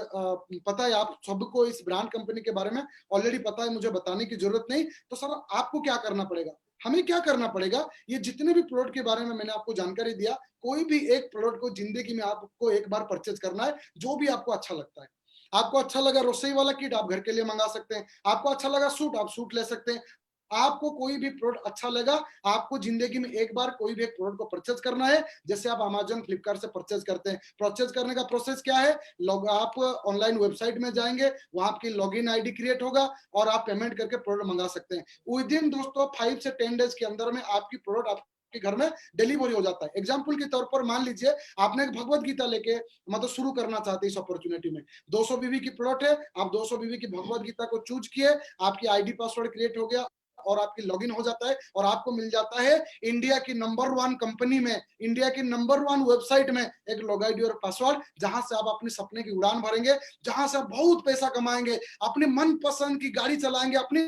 पता है आप सबको इस ब्रांड कंपनी के बारे में ऑलरेडी पता है, मुझे बताने की जरूरत नहीं। तो सर आपको क्या करना पड़ेगा, हमें क्या करना पड़ेगा, ये जितने भी प्रोडक्ट के बारे में मैंने आपको जानकारी दिया, कोई भी एक प्रोडक्ट को जिंदगी में आपको एक बार परचेज करना है, जो भी आपको अच्छा लगता है। आपको अच्छा लगा रसोई वाला किट आप घर के लिए मंगा सकते हैं, आपको अच्छा लगा सूट आप सूट ले सकते हैं, आपको कोई भी प्रोडक्ट अच्छा लगा, आपको जिंदगी में एक बार कोई भी एक प्रोडक्ट को परचेज करना है, जैसे आप अमेजन फ्लिपकार्ट से परचेज करते हैं। परचेज करने का प्रोसेस क्या है, आप ऑनलाइन वेबसाइट में जाएंगे, वहां आपकी लॉगिन आईडी क्रिएट होगा और आप पेमेंट करके प्रोडक्ट मंगा सकते हैं। विद इन दोस्तों 5 से 10 डेज के अंदर में आपकी प्रोडक्ट आपके घर में डिलीवरी हो जाता है। एग्जाम्पल के तौर पर मान लीजिए आपने एक भगवत गीता लेके मतलब शुरू करना चाहते हैं इस अपॉर्चुनिटी में, 200 बीबी की प्रोडक्ट है, आप 200 बीबी की भगवत गीता को चूज किए, आपकी आईडी पासवर्ड क्रिएट हो गया और आपकी लॉगिन हो जाता है और आपको मिल जाता है इंडिया की नंबर 1 कंपनी में, इंडिया की नंबर 1 वेबसाइट में एक लॉग आईडी और पासवर्ड, जहां से आप अपने सपने की उड़ान भरेंगे, जहां से आप बहुत पैसा कमाएंगे, अपने मनपसंद की गाड़ी चलाएंगे, अपने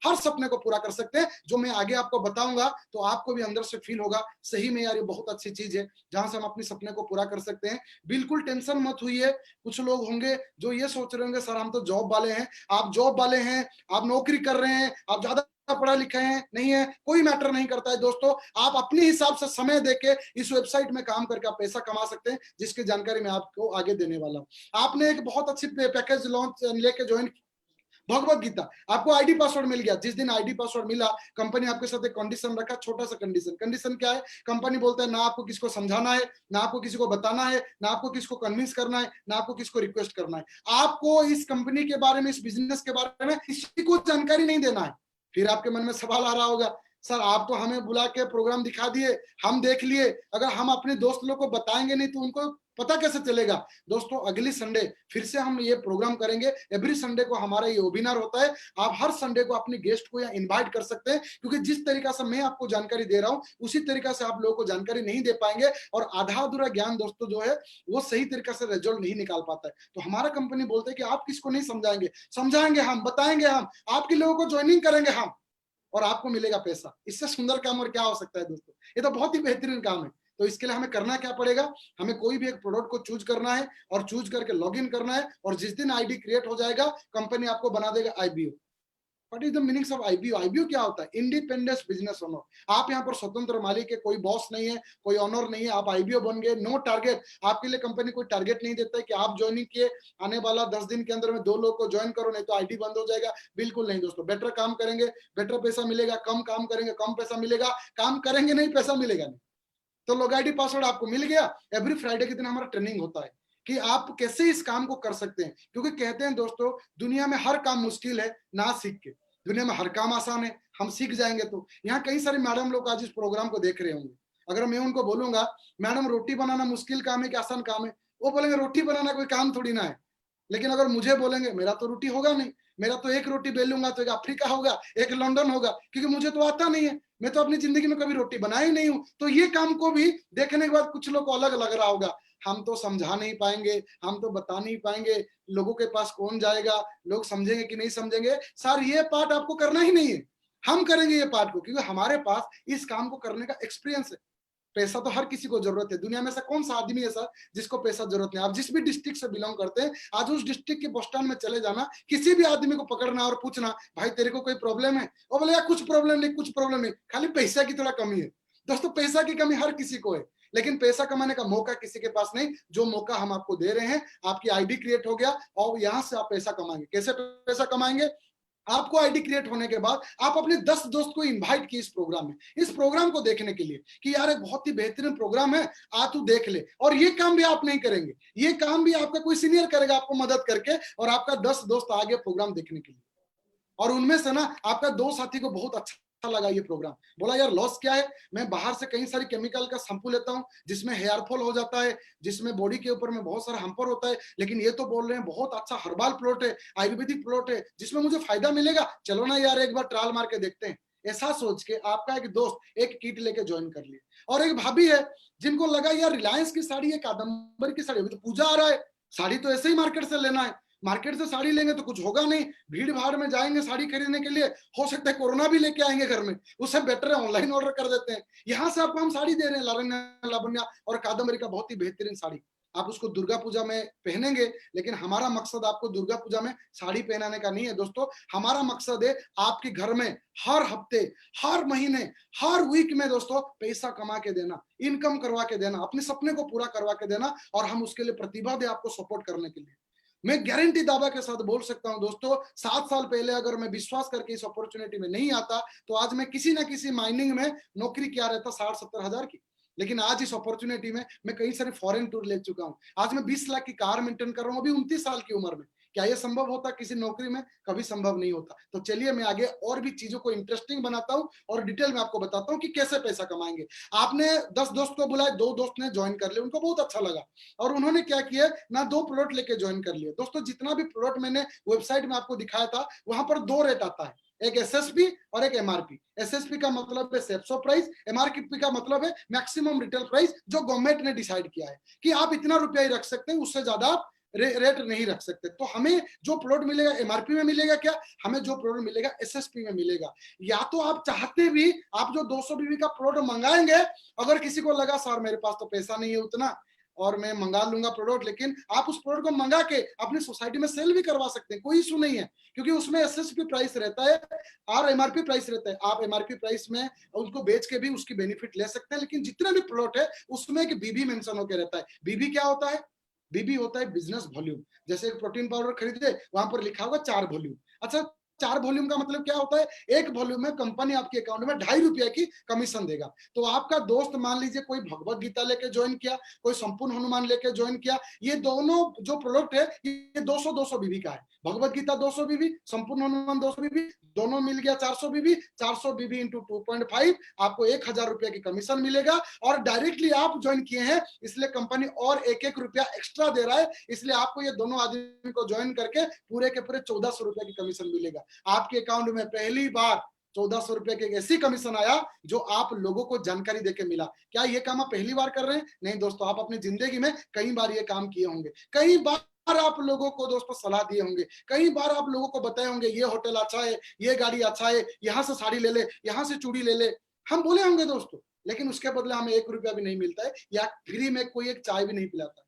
हर सपने को पूरा कर सकते हैं। जो मैं आगे आपको बताऊंगा तो आपको भी अंदर से फील होगा सही में यार ये बहुत अच्छी चीज है, जहां से हम अपने सपने को पूरा कर सकते हैं। बिल्कुल टेंशन मत हुई। कुछ लोग होंगे जो ये सोच रहे होंगे सर हम तो जॉब वाले हैं, आप जॉब वाले हैं, आप नौकरी कर रहे हैं, आप ज्यादा पढ़ा लिखा है नहीं है कोई मैटर नहीं करता है दोस्तों, आप अपने हिसाब से समय देके इस वेबसाइट में काम करके आप पैसा कमा सकते हैं, जिसकी जानकारी मैं आपको आगे देने वाला हूं। आपने एक बहुत अच्छी पैकेज लॉन्च लेके ज्वाइन, भगवत गीता, आपको आईडी पासवर्ड मिल गया। जिस दिन आईडी पासवर्ड मिला, कंपनी आपके साथ एक कंडीशन रखा, छोटा सा कंडीशन। कंडीशन क्या है? कंपनी बोलता है ना आपको किसको समझाना है, ना आपको किसी को बताना है, ना आपको किसको कन्विंस करना है, ना आपको किसको रिक्वेस्ट करना है। आपको इस कंपनी के बारे में, इस बिजनेस के बारे में किसी को जानकारी नहीं देना है। फिर आपके मन में सवाल आ रहा होगा, सर आप तो हमें बुला के प्रोग्राम दिखा दिए, हम देख लिए, अगर हम अपने दोस्त लोग को बताएंगे नहीं तो उनको पता कैसे चलेगा? दोस्तों अगली संडे फिर से हम ये प्रोग्राम करेंगे। एवरी संडे को हमारा ये वेबिनार होता है। आप हर संडे को अपने गेस्ट को यहाँ इनवाइट कर सकते हैं, क्योंकि जिस तरीका से मैं आपको जानकारी दे रहा हूँ उसी तरीका से आप लोगों को जानकारी नहीं दे पाएंगे, और आधा अधूरा ज्ञान दोस्तों जो है वो सही तरीका से रिजल्ट नहीं निकाल पाता है। तो हमारा कंपनी बोलते है कि आप किसको नहीं समझाएंगे, समझाएंगे हम, बताएंगे हम, आपके लोगों को ज्वाइनिंग करेंगे हम, और आपको मिलेगा पैसा। इससे सुंदर काम और क्या हो सकता है दोस्तों? ये तो बहुत ही बेहतरीन काम है। तो इसके लिए हमें करना क्या पड़ेगा? हमें कोई भी एक प्रोडक्ट को चूज करना है और चूज करके लॉगिन करना है, और जिस दिन आईडी क्रिएट हो जाएगा कंपनी आपको बना देगा IBO. What is the meanings of IBO? IBO क्या होता है? Independence business owner. आप यहाँ पर स्वतंत्र मालिक है, कोई बॉस नहीं है, कोई ऑनर नहीं है, आप आईबीओ बन गए। नो टारगेट, आपके लिए कंपनी कोई टारगेट नहीं देता है कि आप ज्वाइनिंग किए, आने वाला 10 दिन के अंदर में 2 लोग को ज्वाइन करो नहीं तो आईडी बंद हो जाएगा। बिल्कुल नहीं दोस्तों, बेटर काम करेंगे बेटर पैसा मिलेगा, कम काम करेंगे कम पैसा मिलेगा, काम करेंगे नहीं पैसा मिलेगा नहीं। तो लॉग आईडी पासवर्ड आपको मिल गया। एवरी फ्राइडे के दिन हमारा ट्रेनिंग होता है कि आप कैसे इस काम को कर सकते हैं, क्योंकि कहते हैं दोस्तों दुनिया में हर काम मुश्किल है ना सीख के, दुनिया में हर काम आसान है हम सीख जाएंगे तो। यहाँ कई सारे मैडम लोग आज इस प्रोग्राम को देख रहे होंगे, अगर मैं उनको बोलूंगा मैडम रोटी बनाना मुश्किल काम है कि आसान काम है, वो बोलेंगे रोटी बनाना कोई काम थोड़ी ना है। लेकिन अगर मुझे बोलेंगे मेरा तो रोटी होगा नहीं, मेरा तो एक रोटी बेलूंगा तो एक अफ्रीका होगा, एक लंदन होगा, क्योंकि मुझे तो आता नहीं है, मैं तो अपनी जिंदगी में कभी रोटी बनाई नहीं हूं। तो ये काम को भी देखने के बाद कुछ लोग को अलग लग रहा होगा, हम तो समझा नहीं पाएंगे, हम तो बता नहीं पाएंगे, लोगों के पास कौन जाएगा, लोग समझेंगे कि नहीं समझेंगे। सर ये पार्ट आपको करना ही नहीं है, हम करेंगे ये पार्ट को, क्योंकि हमारे पास इस काम को करने का एक्सपीरियंस है। पैसा तो हर किसी को जरूरत है, दुनिया में ऐसा कौन सा आदमी है सर जिसको पैसा जरूरत नहीं? आप जिस भी डिस्ट्रिक्ट से बिलोंग करते हैं, आज उस डिस्ट्रिक्ट के बस स्टैंड में चले जाना, किसी भी आदमी को पकड़ना और पूछना भाई तेरे को कोई प्रॉब्लम है, वो बोलेगा कुछ प्रॉब्लम नहीं, कुछ प्रॉब्लम नहीं, खाली पैसा की थोड़ा कमी है। दोस्तों पैसा की कमी हर किसी को है, लेकिन पैसा कमाने का मौका किसी के पास नहीं। जो मौका हम आपको दे रहे हैं, आपकी आईडी क्रिएट हो गया और यहाँ से आप पैसा कमाएंगे। कैसे पैसा कमाएंगे? आपको आईडी क्रिएट होने के बाद आप अपने 10 दोस्त को इनवाइट किए इस प्रोग्राम में, इस प्रोग्राम को देखने के लिए कि यार एक बहुत ही बेहतरीन प्रोग्राम है, आ तू देख ले। और ये काम भी आप नहीं करेंगे, ये काम भी आपका कोई सीनियर करेगा आपको मदद करके, और आपका 10 दोस्त आ गए प्रोग्राम देखने के लिए, और उनमें से ना आपका 2 साथी को बहुत अच्छा लगा ये प्रोग्राम, बोला यार लॉस क्या है, मैं बाहर से कई सारी केमिकल का शैम्पू लेता हूँ जिसमें हेयर फॉल हो जाता है, जिसमें बॉडी के ऊपर में बहुत सारा हम्पर होता है, लेकिन ये तो बोल रहे हैं बहुत अच्छा हर्बल प्लॉट है, आयुर्वेदिक प्लॉट है जिसमें मुझे फायदा मिलेगा, चलो ना यार एक बार ट्रायल मार के देखते हैं। ऐसा सोच के आपका एक दोस्त एक किट लेके ज्वाइन कर लिया। और एक भाभी है जिनको लगा यार रिलायंस की साड़ी है, कादम्बरी की साड़ी, अभी तो पूजा आ रहा है, साड़ी तो ऐसे ही मार्केट से लेना है, मार्केट से साड़ी लेंगे तो कुछ होगा नहीं, भीड़ भाड़ में जाएंगे साड़ी खरीदने के लिए, हो सकता है कोरोना भी लेके आएंगे घर में, उससे बेटर है ऑनलाइन ऑर्डर कर देते हैं। यहाँ से आपको हम साड़ी दे रहे हैं, लावण्या लावण्या और कादम्बरी का बहुत ही बेहतरीन साड़ी, आप उसको दुर्गा पूजा में पहनेंगे, लेकिन हमारा मकसद आपको दुर्गा पूजा में साड़ी पहनाने का नहीं है दोस्तों। हमारा मकसद है आपके घर में हर हफ्ते, हर महीने, हर वीक में दोस्तों पैसा कमा के देना, इनकम करवा के देना, अपने सपने को पूरा करवा के देना, और हम उसके लिए प्रतिभा दे आपको सपोर्ट करने के लिए। मैं गारंटी दावा के साथ बोल सकता हूं दोस्तों, 7 साल पहले अगर मैं विश्वास करके इस अपॉर्चुनिटी में नहीं आता तो आज मैं किसी ना किसी माइनिंग में नौकरी किया रहता 60-70 हजार की। लेकिन आज इस अपॉर्चुनिटी में मैं कई सारे फॉरेन टूर ले चुका हूं, आज मैं 20 लाख की कार मेंटेन कर रहा हूं अभी 29 साल की उम्र में। क्या ये संभव होता किसी नौकरी में? कभी संभव नहीं होता। तो चलिए मैं आगे और भी चीजों को इंटरेस्टिंग बनाता हूं और डिटेल में आपको बताता हूं कि कैसे पैसा कमाएंगे। आपने 10 दोस्त को बुलाया, 2 दोस्त ने ज्वाइन कर लिया, उनको बहुत अच्छा लगा और उन्होंने क्या किया ना 2 प्लॉट लेके ज्वाइन कर लिए। दोस्तों जितना भी प्लॉट मैंने वेबसाइट में आपको दिखाया था वहां पर 2 रेट आता है, एक एसएसपी और एक एमआरपी। एसएसपी का मतलब है सेप्सो प्राइस, एमआरपी का मतलब है मैक्सिमम रिटेल प्राइस, जो गवर्नमेंट ने डिसाइड किया है कि आप इतना रुपया ही रख सकते हैं, उससे ज्यादा आप रेट नहीं रख सकते। तो हमें जो प्लॉट मिलेगा एमआरपी में मिलेगा क्या? हमें जो प्लॉट मिलेगा एसएसपी में मिलेगा। या तो आप चाहते भी आप जो 200 बीवी का प्लॉट मंगाएंगे, अगर किसी को लगा सर मेरे पास तो पैसा नहीं है उतना, और मैं मंगा लूंगा प्रोडक्ट, लेकिन आप उस प्रोडक्ट को मंगा के अपनी सोसाइटी में सेल भी करवा सकते हैं, कोई इशू नहीं है, क्योंकि उसमें एसएसपी प्राइस रहता है और एमआरपी प्राइस रहता है। आप एमआरपी प्राइस में उनको बेच के भी उसकी बेनिफिट ले सकते हैं, लेकिन जितने भी प्रोडक्ट है उसमें एक बीबी मेंशन होकर रहता है। बीबी क्या होता है? बीबी होता है बिजनेस वॉल्यूम। जैसे एक प्रोटीन पाउडर खरीदे, वहां पर लिखा होगा 4 वॉल्यूम। अच्छा, 4 वॉल्यूम का मतलब क्या होता है? एक वॉल्यूम में कंपनी आपके अकाउंट में ₹2.5 की कमीशन देगा। तो आपका दोस्त मान लीजिए कोई भगवत गीता लेके ज्वाइन किया, कोई संपूर्ण हनुमान लेके ज्वाइन किया, ये दोनों जो प्रोडक्ट है ये 200-200 बीबी का है। भगवत गीता 200 बीबी, संपूर्ण हनुमान 200 बीबी, दोनों मिल गया 400 बीबी। 400 बीबी इंटू 2.5, आपको ₹1000 की कमीशन मिलेगा। और डायरेक्टली आप ज्वाइन किए हैं, इसलिए कंपनी और एक रुपया एक्स्ट्रा दे रहा है, इसलिए आपको ये दोनों आदमी को ज्वाइन करके पूरे के पूरे ₹1400 की कमीशन मिलेगा। आपके अकाउंट में पहली बार ₹1400 की ऐसी कमीशन आया जो आप लोगों को जानकारी देके मिला। क्या ये काम आप पहली बार कर रहे हैं? नहीं दोस्तों, आप अपनी जिंदगी में कई बार ये काम किए होंगे, कई बार आप लोगों को दोस्तों सलाह दिए होंगे, कई बार आप लोगों को बताए होंगे ये होटल अच्छा है, ये गाड़ी अच्छा है, यहाँ से साड़ी ले ले, यहाँ से चूड़ी ले ले, हम बोले होंगे दोस्तों, लेकिन उसके बदले हमें ₹1 भी नहीं मिलता है, या फ्री में कोई एक चाय भी नहीं पिलाता।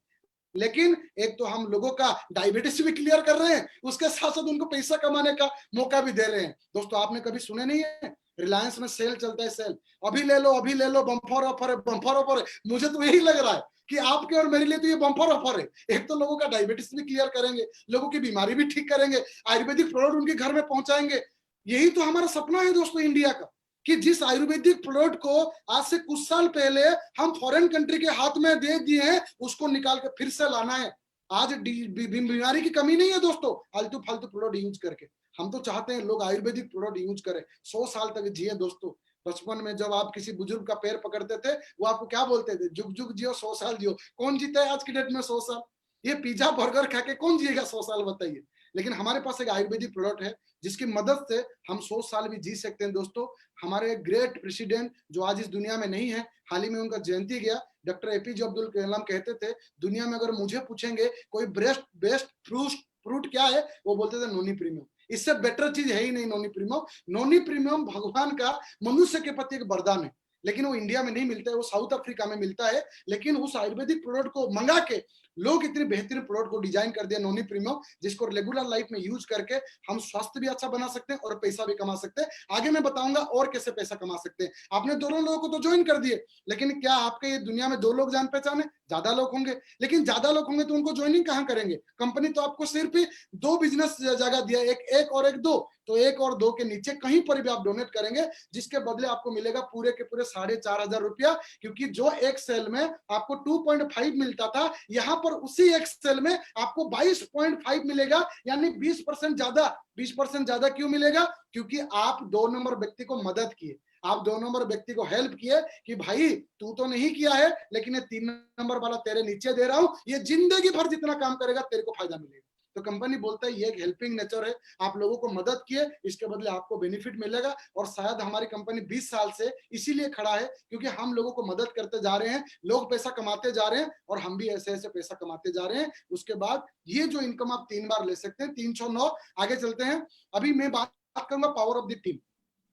लेकिन एक तो हम लोगों का डायबिटीज भी क्लियर कर रहे हैं, उसके साथ साथ उनको पैसा कमाने का मौका भी दे रहे हैं। दोस्तों आपने कभी सुने नहीं है, रिलायंस में सेल चलता है, सेल अभी ले लो, अभी ले लो, बम्पर ऑफर है, बम्पर ऑफर है। मुझे तो यही लग रहा है कि आपके और मेरे लिए तो ये बम्पर ऑफर है। एक तो लोगों का डायबिटीज भी क्लियर करेंगे, लोगों की बीमारी भी ठीक करेंगे, आयुर्वेदिक प्रोडक्ट उनके घर में पहुंचाएंगे। यही तो हमारा सपना है दोस्तों इंडिया का, कि जिस आयुर्वेदिक प्रोडक्ट को आज से कुछ साल पहले हम फॉरेन कंट्री के हाथ में दे दिए हैं, उसको निकाल के फिर से लाना है। आज बीमारी की कमी नहीं है दोस्तों फालतू फालतू प्रोडक्ट यूज करके। हम तो चाहते हैं लोग आयुर्वेदिक प्रोडक्ट यूज करें, 100 साल तक जिए दोस्तों। बचपन में जब आप किसी बुजुर्ग का पैर पकड़ते थे, वो आपको क्या बोलते थे? जुग जुग जियो, 100 साल जियो। कौन जीता है आज की डेट में 100 साल? ये पिज्जा बर्गर खा के कौन जिएगा 100 साल, बताइए। लेकिन हमारे पास एक आयुर्वेदिक प्रोडक्ट है जिसकी मदद से हम 100 साल भी जी सकते हैं दोस्तों। हमारे ग्रेट प्रेसिडेंट जो आज इस दुनिया में नहीं है, हाल ही में उनका जयंती गया, डॉक्टर एपीजे अब्दुल कलाम कहते थे, दुनिया में अगर मुझे पूछेंगे कोई बेस्ट फ्रूट क्या है, वो बोलते थे नोनी प्रीमियम। इससे बेटर चीज है ही नहीं नोनी प्रीमियम। नोनी प्रीमियम भगवान का मनुष्य के प्रति एक वरदान है, लेकिन वो इंडिया में नहीं मिलता है, वो साउथ अफ्रीका में मिलता है। लेकिन उस आयुर्वेदिक प्रोडक्ट को मंगा के लोग इतने बेहतरीन प्रोडक्ट को डिजाइन कर दिया नोनी प्रीमियम, जिसको रेगुलर लाइफ में यूज करके हम स्वास्थ्य भी अच्छा बना सकते हैं और पैसा भी कमा सकते हैं। आगे मैं बताऊंगा और कैसे पैसा कमा सकते हैं। आपने दोनों लोगों को तो ज्वाइन कर दिए, लेकिन क्या आपके ये दुनिया में 2 लोग जान पहचान है? ज्यादा लोग होंगे, लेकिन ज्यादा लोग होंगे तो उनको ज्वाइनिंग कहां करेंगे? कंपनी तो आपको सिर्फ 2 बिजनेस जगह दिया, एक और एक 2, तो 1 और 2 के नीचे कहीं पर भी आप डोनेट करेंगे, जिसके बदले आपको मिलेगा पूरे के पूरे ₹4500। क्योंकि जो एक सेल में आपको 2.5 मिलता था, यहाँ पर उसी एक सेल में आपको 22.5 मिलेगा, यानी 20% ज्यादा। 20% ज्यादा क्यों मिलेगा? क्योंकि आप 2 नंबर व्यक्ति को मदद किए, आप 2 नंबर व्यक्ति को हेल्प किए कि भाई तू तो नहीं किया है, लेकिन ये 3 नंबर वाला तेरे नीचे दे रहा हूं, ये जिंदगी भर जितना काम करेगा तेरे को फायदा मिलेगा। तो कंपनी बोलता है ये एक हेल्पिंग नेचर है, आप लोगों को मदद किए, इसके बदले आपको बेनिफिट मिलेगा। और शायद हमारी कंपनी 20 साल से इसीलिए खड़ा है, क्योंकि हम लोगों को मदद करते जा रहे हैं, लोग पैसा कमाते जा रहे हैं, और हम भी ऐसे ऐसे पैसा कमाते जा रहे हैं। उसके बाद ये जो इनकम आप 3 बार ले सकते हैं, 309। आगे चलते हैं, अभी मैं बात करूंगा पावर ऑफ द टीम।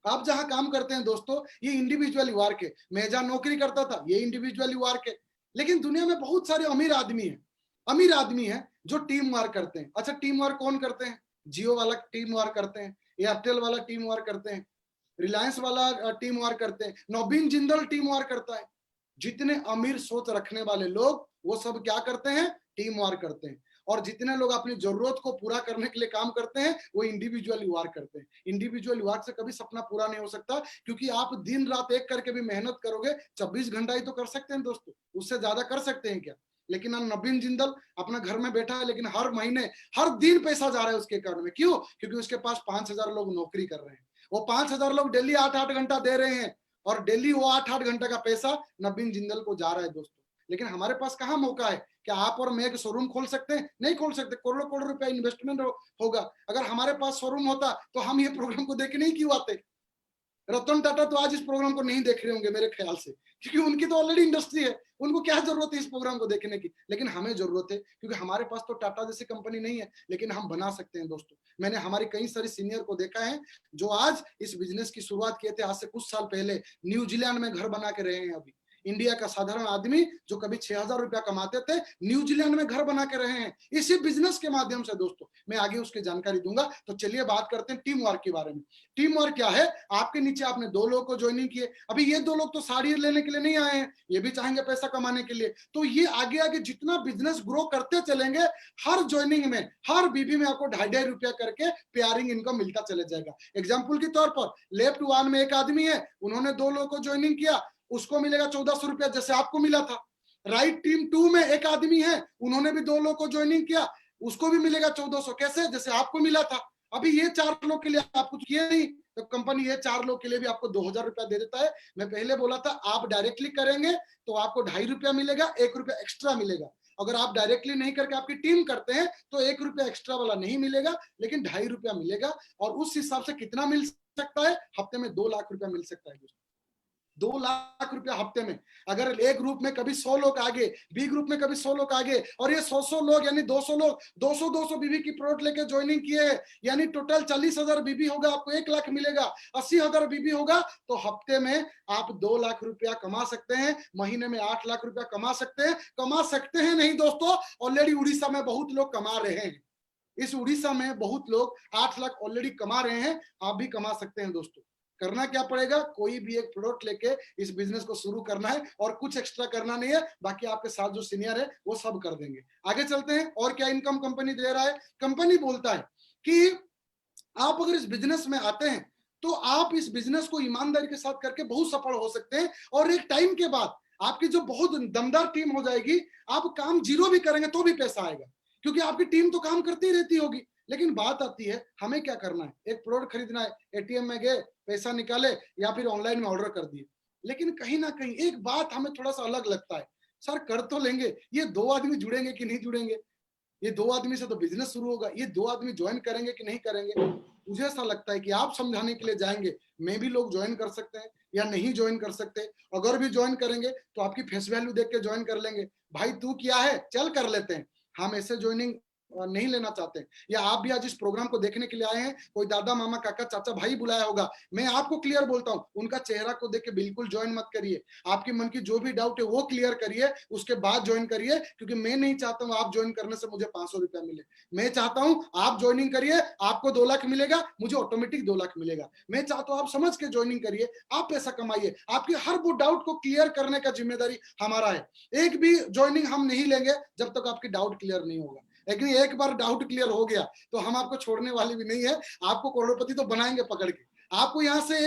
आप जहां काम करते हैं दोस्तों, ये इंडिविजुअली वर्क है। मैं जहां नौकरी करता था, ये इंडिविजुअली वर्क है। लेकिन दुनिया में बहुत सारे अमीर आदमी है जो टीम वर्क करते हैं। अच्छा, टीम वर्क कौन करते हैं? जियो वाला टीम वर्क करते हैं, एयरटेल वाला टीम वर्क करते हैं, रिलायंस वाला टीम वर्क करते हैं, नवीन जिंदल टीम वर्क करता है। जितने अमीर सोच रखने वाले लोग, वो सब क्या करते हैं? टीम वर्क करते हैं। और जितने लोग अपनी जरूरत को पूरा करने के लिए काम करते हैं, वो इंडिविजुअली वर्क करते हैं। इंडिविजुअल वर्क से कभी सपना पूरा नहीं हो सकता, क्योंकि आप दिन रात एक करके भी मेहनत करोगे, 24 घंटा ही तो कर सकते हैं दोस्तों, उससे ज्यादा कर सकते हैं क्या? लेकिन नवीन जिंदल अपना घर में बैठा है, लेकिन हर महीने हर दिन पैसा जा रहा है उसके अकाउंट में। क्यों? क्योंकि उसके पास 5000 लोग नौकरी कर रहे हैं, वो 5000 लोग डेली 8-8 घंटा दे रहे हैं, और डेली वो 8-8 घंटे का पैसा नवीन जिंदल को जा रहा है दोस्तों। लेकिन हमारे पास कहाँ मौका है? क्या आप और मैं एक शोरूम खोल सकते हैं? नहीं खोल सकते, करोड़ों करोड़ रुपया इन्वेस्टमेंट होगा। अगर हमारे पास शोरूम होता तो हम ये प्रोग्राम को देख नहीं क्यों आते? रतन टाटा तो आज इस प्रोग्राम को नहीं देख रहे होंगे मेरे ख्याल से, क्योंकि उनकी तो ऑलरेडी इंडस्ट्री है, उनको क्या जरूरत है इस प्रोग्राम को देखने की। लेकिन हमें जरूरत है, क्योंकि हमारे पास तो टाटा जैसी कंपनी नहीं है, लेकिन हम बना सकते हैं दोस्तों। मैंने हमारी कई सारी सीनियर को देखा है जो आज इस बिजनेस की शुरुआत किए थे, आज से कुछ साल पहले न्यूजीलैंड में घर बना के रहे हैं, अभी इंडिया का साधारण आदमी जो कभी 6,000 रुपया कमाते थे, न्यूजीलैंड में घर बना के रहे हैं इसी बिजनेस के माध्यम से। दोस्तों मैं आगे उसकी जानकारी दूंगा। तो चलिए बात करते हैं टीम वर्क के बारे में। टीम वर्क क्या है? आपके नीचे आपने 2 लोगों को ज्वाइनिंग किए। अभी ये 2 लोग तो साड़ी लेने के लिए नहीं आए हैं, ये भी चाहेंगे पैसा कमाने के लिए। तो ये आगे आगे जितना बिजनेस ग्रो करते चलेंगे, हर ज्वाइनिंग में, हर बीबी में आपको 2.5 रुपया करके पेयरिंग इनकम मिलता चले जाएगा। एग्जाम्पल के तौर पर लेफ्ट 1 में एक आदमी है, उन्होंने 2 लोगों को ज्वाइनिंग किया, उसको मिलेगा 1400 रुपया जैसे आपको मिला था। राइट टीम 2 में एक आदमी है, उन्होंने भी 2 लोगों को ज्वाइनिंग किया, उसको भी मिलेगा 1400। कैसे? जैसे आपको मिला था। अभी ये 4 लोग के लिए आप कुछ किए नहीं, तो कंपनी ये 4 लोग के लिए भी आपको 2,000 रुपया दे देता है। मैं पहले बोला था आप डायरेक्टली करेंगे तो आपको 2.5 रुपया मिलेगा, 1 रुपया एक्स्ट्रा मिलेगा। अगर आप डायरेक्टली नहीं करके आपकी टीम करते हैं तो 1 रुपया एक्स्ट्रा वाला नहीं मिलेगा, लेकिन 2.5 रुपया मिलेगा। और उस हिसाब से कितना मिल सकता है? हफ्ते में 2 लाख रुपया मिल सकता है। 2 लाख रुपया हफ्ते में। अगर ए ग्रुप में कभी 100 लोग आगे, बी ग्रुप में कभी 100 लोग आगे, और ये 100 लोग यानी 200 लोग 200 बीबी की प्रोडक्ट लेके ज्वाइनिंग किए, यानी टोटल 40,000 बीबी होगा, आपको 1 लाख मिलेगा। 80,000 बीबी होगा तो हफ्ते में आप 2 लाख रुपया कमा सकते हैं, महीने में 8 लाख रुपया कमा सकते हैं। कमा सकते हैं नहीं दोस्तों, ऑलरेडी उड़ीसा में बहुत लोग कमा रहे हैं। इस उड़ीसा में बहुत लोग 8 लाख ऑलरेडी कमा रहे हैं, आप भी कमा सकते हैं। दोस्तों करना क्या पड़ेगा? कोई भी एक प्रोडक्ट लेके इस बिजनेस को शुरू करना है और कुछ एक्स्ट्रा करना नहीं है, बाकी आपके साथ जो सीनियर है वो सब कर देंगे। आगे चलते हैं। और क्या इनकम कंपनी दे रहा है? कंपनी बोलता है कि आप अगर इस बिजनेस में आते हैं तो आप इस बिजनेस को ईमानदारी के साथ करके बहुत सफल हो सकते हैं, और एक टाइम के बाद आपकी जो बहुत दमदार टीम हो जाएगी, आप काम जीरो भी करेंगे तो भी पैसा आएगा, क्योंकि आपकी टीम तो काम करती रहती होगी। लेकिन बात आती है हमें क्या करना है? एक प्रोडक्ट खरीदना है, एटीएम में गए, पैसा निकाले, या फिर ऑनलाइन में ऑर्डर कर दिए। लेकिन कहीं ना कहीं एक बात हमें थोड़ा सा अलग लगता है, सर कर तो लेंगे, ये 2 आदमी जुड़ेंगे कि नहीं जुड़ेंगे? ये 2 आदमी से तो बिजनेस शुरू होगा, ये 2 आदमी ज्वाइन करेंगे कि नहीं करेंगे? मुझे ऐसा लगता है कि आप समझाने के लिए जाएंगे, मैं भी लोग ज्वाइन कर सकते हैं या नहीं ज्वाइन कर सकते। अगर भी ज्वाइन करेंगे तो आपकी फेस वैल्यू देख के ज्वाइन कर लेंगे। भाई तू क्या है, चल कर लेते हैं। हम ऐसे ज्वाइनिंग नहीं लेना चाहते। या आप भी आज इस प्रोग्राम को देखने के लिए आए हैं, कोई दादा मामा काका चाचा भाई बुलाया होगा, मैं आपको क्लियर बोलता हूं, उनका चेहरा को देख के बिल्कुल ज्वाइन मत करिए। आपके मन की जो भी डाउट है वो क्लियर करिए, उसके बाद ज्वाइन करिए। क्योंकि मैं नहीं चाहता हूं आप ज्वाइन करने से मुझे 500 रुपया मिले। मैं चाहता हूं आप ज्वाइनिंग करिए, आपको 2 लाख मिलेगा, मुझे ऑटोमेटिक 2 लाख मिलेगा। मैं चाहता हूं आप समझ के ज्वाइनिंग करिए, आप पैसा कमाइए। आपके हर वो डाउट को क्लियर करने का जिम्मेदारी हमारा है। एक भी ज्वाइनिंग हम नहीं लेंगे जब तक आपकी डाउट क्लियर नहीं होगा। लेकिन एक बार डाउट क्लियर हो गया तो हम आपको छोड़ने वाले भी नहीं है, आपको करोड़पति तो बनाएंगे पकड़ के। आपको यहाँ से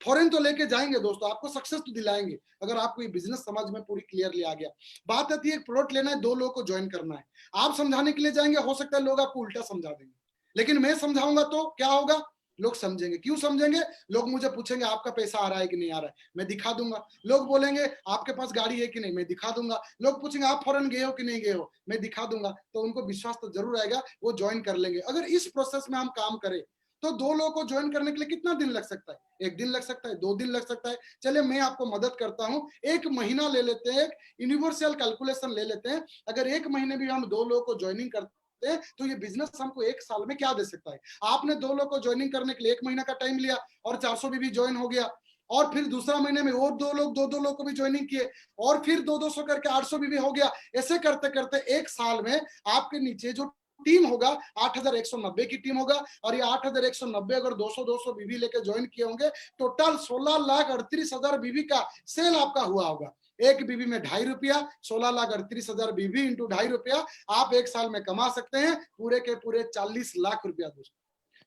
फॉरेन तो लेके जाएंगे दोस्तों, आपको सक्सेस तो दिलाएंगे अगर आपको ये बिजनेस समझ में पूरी क्लियरली आ गया। बात आती है एक प्रोडक्ट लेना है, 2 लोगों को ज्वाइन करना है। आप समझाने के लिए जाएंगे, हो सकता है लोग आपको उल्टा समझा देंगे, लेकिन मैं समझाऊंगा तो क्या होगा? लोग समझेंगे। क्यों समझेंगे? लोग मुझे पूछेंगे आपका पैसा आ रहा है कि नहीं आ रहा है, मैं दिखा दूंगा। लोग बोलेंगे आपके पास गाड़ी है कि नहीं, मैं दिखा दूंगा। लोग पूछेंगे आप फॉरेन गए हो कि नहीं गए हो, मैं दिखा दूंगा। तो उनको विश्वास तो जरूर आएगा, वो ज्वाइन कर लेंगे। अगर इस प्रोसेस में हम काम करें तो 2 लोगों को ज्वाइन करने के लिए कितना दिन लग सकता है? 1 दिन लग सकता है, 2 दिन लग सकता है। चलिए मैं आपको मदद करता हूं, 1 महीना ले लेते हैं, एक यूनिवर्सल कैलकुलेशन ले लेते हैं। अगर 1 महीने भी हम 2 लोगों को ज्वाइनिंग करते हैं तो ये बिजनेस हमको 1 साल में क्या दे सकता है? आपने 2 लोग को ज्वाइनिंग करने के लिए 1 महीना का टाइम लिया और 400 भी ज्वाइन हो गया, और फिर दूसरा महीने में और 2 लोग 2 लोग को भी ज्वाइनिंग किए, और फिर 200 करके 800 भी हो गया। ऐसे करते करते 1 साल में आपके नीचे जो टीम होगा 8,190 की टीम होगा, और ये 8,190 अगर 200 बीबी लेके ज्वाइन किए होंगे, टोटल 16,38,000 बीबी का सेल आपका हुआ होगा। एक बीबी में 2.5 रुपया, 16,38,000 बीबी इंटू 2.5 रुपया, आप 1 साल में कमा सकते हैं पूरे के पूरे 40 लाख रुपया। दोस्तों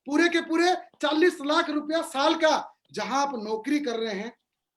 पूरे के पूरे 40 लाख रुपया साल का। जहां आप नौकरी कर रहे हैं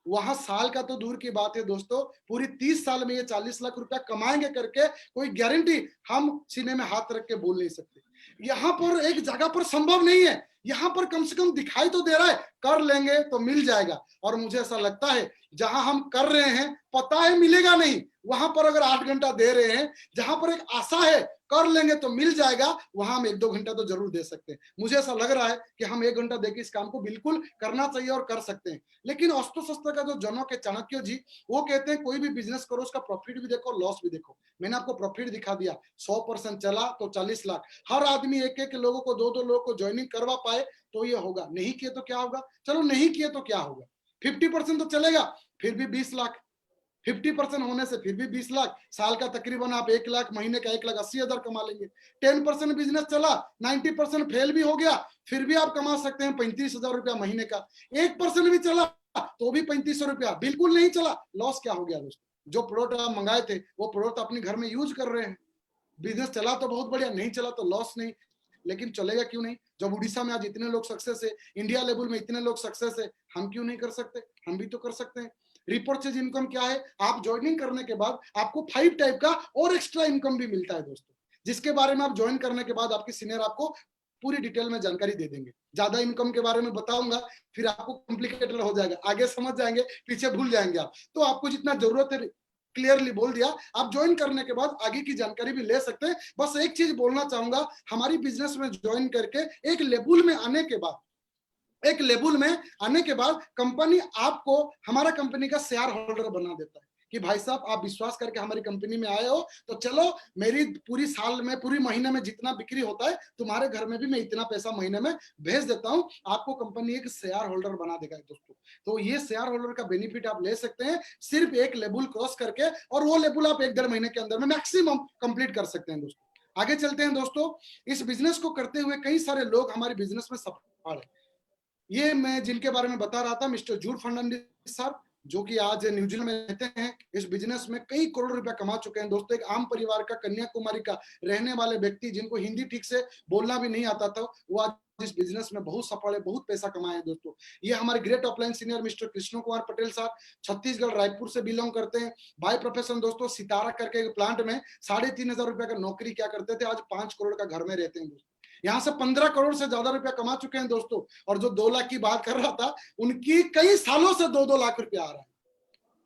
वहां साल का तो दूर की बात है दोस्तों, पूरी 30 साल में ये 40 लाख रुपया कमाएंगे करके कोई गारंटी हम सीने में हाथ रख के बोल नहीं सकते। यहाँ पर एक जगह पर संभव नहीं है, यहाँ पर कम से कम दिखाई तो दे रहा है, कर लेंगे तो मिल जाएगा। और मुझे ऐसा लगता है जहां हम कर रहे हैं पता है मिलेगा नहीं, वहां पर अगर 8 घंटा दे रहे हैं, जहां पर एक आशा है कर लेंगे तो मिल जाएगा, वहां हम 1-2 घंटा तो जरूर दे सकते हैं। मुझे ऐसा लग रहा है कि हम 1 घंटा देके इस काम को बिल्कुल करना चाहिए और कर सकते हैं। लेकिन अस्त्र शस्त्र का जो जनक है चाणक्य जी, वो कहते हैं कोई भी बिजनेस करो उसका प्रॉफिट भी देखो लॉस भी देखो। मैंने आपको प्रॉफिट दिखा दिया, 100% चला तो 40 लाख। हर आदमी 1-1 लोगों को 2-2 लोगों को ज्वाइनिंग करवा पाए तो ये होगा, नहीं किए तो क्या होगा? चलो नहीं किए तो क्या होगा, 50% तो चलेगा, फिर भी 20 लाख, 50% होने से फिर भी 20 लाख, साल का तकरीबन आप 1 लाख, महीने का 1,80,000 कमा लेंगे। 10% बिजनेस चला, 90% फेल भी हो गया, फिर भी आप कमा सकते हैं 35,000 रुपया महीने का। 1% भी चला तो भी 3500 रुपया। बिल्कुल नहीं चला, लॉस क्या हो गया दोस्तों? जो प्रोडक्ट आप मंगाए थे वो प्रोडक्ट अपने घर में यूज कर रहे हैं। बिजनेस चला तो बहुत बढ़िया, नहीं चला तो लॉस नहीं। लेकिन चलेगा क्यों नहीं? जब उड़ीसा में आज इतने लोग सक्सेस है, इंडिया लेवल में इतने लोग सक्सेस है, हम क्यों नहीं कर सकते? हम भी तो कर सकते हैं। रिपर्चेज इनकम क्या है? आप ज्वाइनिंग करने के बाद आपको 5 टाइप का और एक्स्ट्रा इनकम भी मिलता है दोस्तों, जिसके बारे में आप ज्वाइन करने के बाद आपके सीनियर आपको पूरी डिटेल में जानकारी दे देंगे। ज्यादा इनकम के बारे में बताऊंगा फिर आपको कॉम्प्लिकेटेड हो जाएगा, आगे समझ जाएंगे, पीछे भूल जाएंगे आप। तो आपको जितना जरूरत है क्लियरली बोल दिया, आप ज्वाइन करने के बाद आगे की जानकारी भी ले सकते हैं। बस एक चीज बोलना चाहूंगा, हमारी बिजनेस में ज्वाइन करके एक लेवल में आने के बाद, कंपनी आपको हमारा कंपनी का शेयर होल्डर बना देता है कि भाई साहब आप विश्वास करके हमारी कंपनी में आए हो, तो चलो मेरी पूरी साल में, पूरी महीने में जितना बिक्री होता है तुम्हारे घर में भी मैं इतना पैसा महीने में भेज देता हूं। आपको कंपनी एक शेयर होल्डर बना देगा दोस्तों। तो ये शेयर होल्डर का बेनिफिट आप ले सकते हैं सिर्फ एक लेवल क्रॉस करके, और वो लेवल आप 1-1.5 महीने के अंदर में मैक्सिमम कंप्लीट कर सकते हैं दोस्तों। आगे चलते हैं दोस्तों। इस बिजनेस को करते हुए कई सारे लोग हमारे बिजनेस में सफल है। ये मैं जिनके बारे में बता रहा था, मिस्टर जूड फर्नांडिस साहब, जो कि आज न्यूजीलैंड में रहते हैं, इस बिजनेस में कई करोड़ रुपया कमा चुके हैं दोस्तों। एक आम परिवार का, कन्याकुमारी का रहने वाले व्यक्ति, जिनको हिंदी ठीक से बोलना भी नहीं आता था, वो आज इस बिजनेस में बहुत सफल है, बहुत पैसा कमाए हैं दोस्तों। ये हमारे great offline senior mister Krishna Kumar Patel साहब, छत्तीसगढ़ रायपुर से बिलोंग करते हैं। बाय प्रोफेशन दोस्तों सितारा करके एक प्लांट में 3,500 रुपया का नौकरी क्या करते थे, आज 5 करोड़ का घर में रहते हैं दोस्तों। यहाँ से 15 करोड़ से ज्यादा रुपया कमा चुके हैं दोस्तों। और जो 2 लाख की बात कर रहा था, उनकी कई सालों से 2-2 लाख रुपया आ रहा है।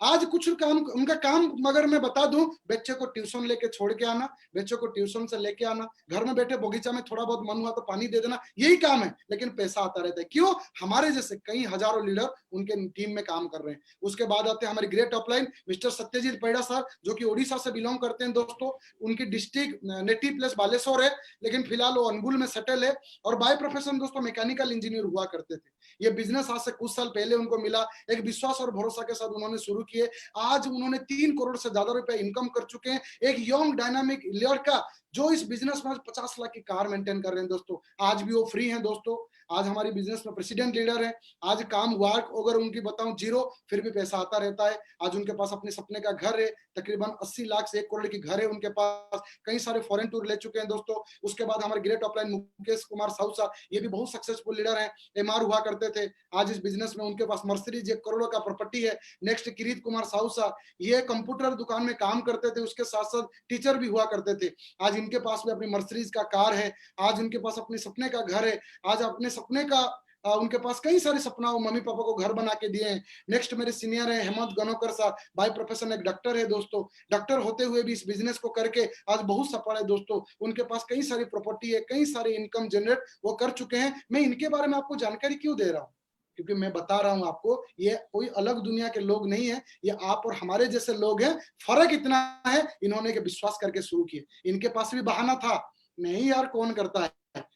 आज कुछ काम, उनका काम मगर मैं बता दूं, बच्चे को ट्यूशन लेके छोड़ के आना, बच्चों को ट्यूशन से लेके आना, घर में बैठे बगीचा में थोड़ा बहुत मन हुआ तो पानी दे देना, यही काम है। लेकिन पैसा आता रहता है, क्यों? हमारे जैसे कई हजारों लीडर उनके टीम में काम कर रहे हैं। उसके बाद आते हैं हमारे ग्रेट ऑफलाइन मिस्टर सत्यजीत पैड़ा साहब, जो कि ओडिशा से बिलोंग करते हैं दोस्तों। उनकी डिस्ट्रिक्ट नेटिव प्लेस बालेश्वर है, लेकिन फिलहाल वो अनुगुल में सेटल है। और बाय प्रोफेशन दोस्तों मैकेनिकल इंजीनियर हुआ करते थे। ये बिजनेस आज से कुछ साल पहले उनको मिला, एक विश्वास और भरोसा के साथ उन्होंने शुरू किए। आज उन्होंने 3 करोड़ से ज्यादा रुपए इनकम कर चुके हैं। एक यंग डायनामिक लड़का जो इस बिजनेस में 50 लाख की कार मेंटेन कर रहे हैं दोस्तों, आज भी वो फ्री हैं दोस्तों। आज हमारी बिजनेस में प्रेसिडेंट लीडर है। आज काम वर्क अगर उनकी बताऊं जीरो, फिर भी पैसा आता रहता है। आज उनके पास अपने सपने का घर है, तकरीबन 80 लाख से 1 करोड़ की घर है उनके पास। कई सारे फॉरेन टूर ले चुके हैं दोस्तों। उसके बाद हमारे ग्रेट ऑफलाइन मुकेश कुमार साहू साहब, ये भी बहुत सक्सेसफुल लीडर हैं, एमआर हुआ करते थे। आज इस बिजनेस में उनके पास मर्सिडीज 1 करोड़ का प्रॉपर्टी है। नेक्स्ट किरीत कुमार साहू साहब, ये कंप्यूटर दुकान में काम करते थे, उसके साथ साथ टीचर भी हुआ करते थे। आज इनके पास भी अपनी मर्सिडीज का कार है। आज उनके पास अपने सपने का घर है। आज अपने सपने का उनके पास कई सारे सपना, मम्मी पापा को घर बना के दिए हैं। नेक्स्ट मेरे सीनियर है हेमंत गनोकर साहब, बाय प्रोफेशन एक डॉक्टर है दोस्तों। डॉक्टर होते हुए भी इस बिजनेस को करके आज बहुत सफल है दोस्तों। उनके पास कई सारी प्रॉपर्टी है, कई सारे इनकम जनरेट वो कर चुके हैं। मैं इनके बारे में आपको जानकारी क्यों दे रहा हूँ? क्योंकि मैं बता रहा हूं आपको, ये कोई अलग दुनिया के लोग नहीं है, ये आप और हमारे जैसे लोग हैं। फर्क इतना है, इन्होंने के विश्वास करके शुरू किए। इनके पास भी बहाना था, नहीं यार कौन करता है,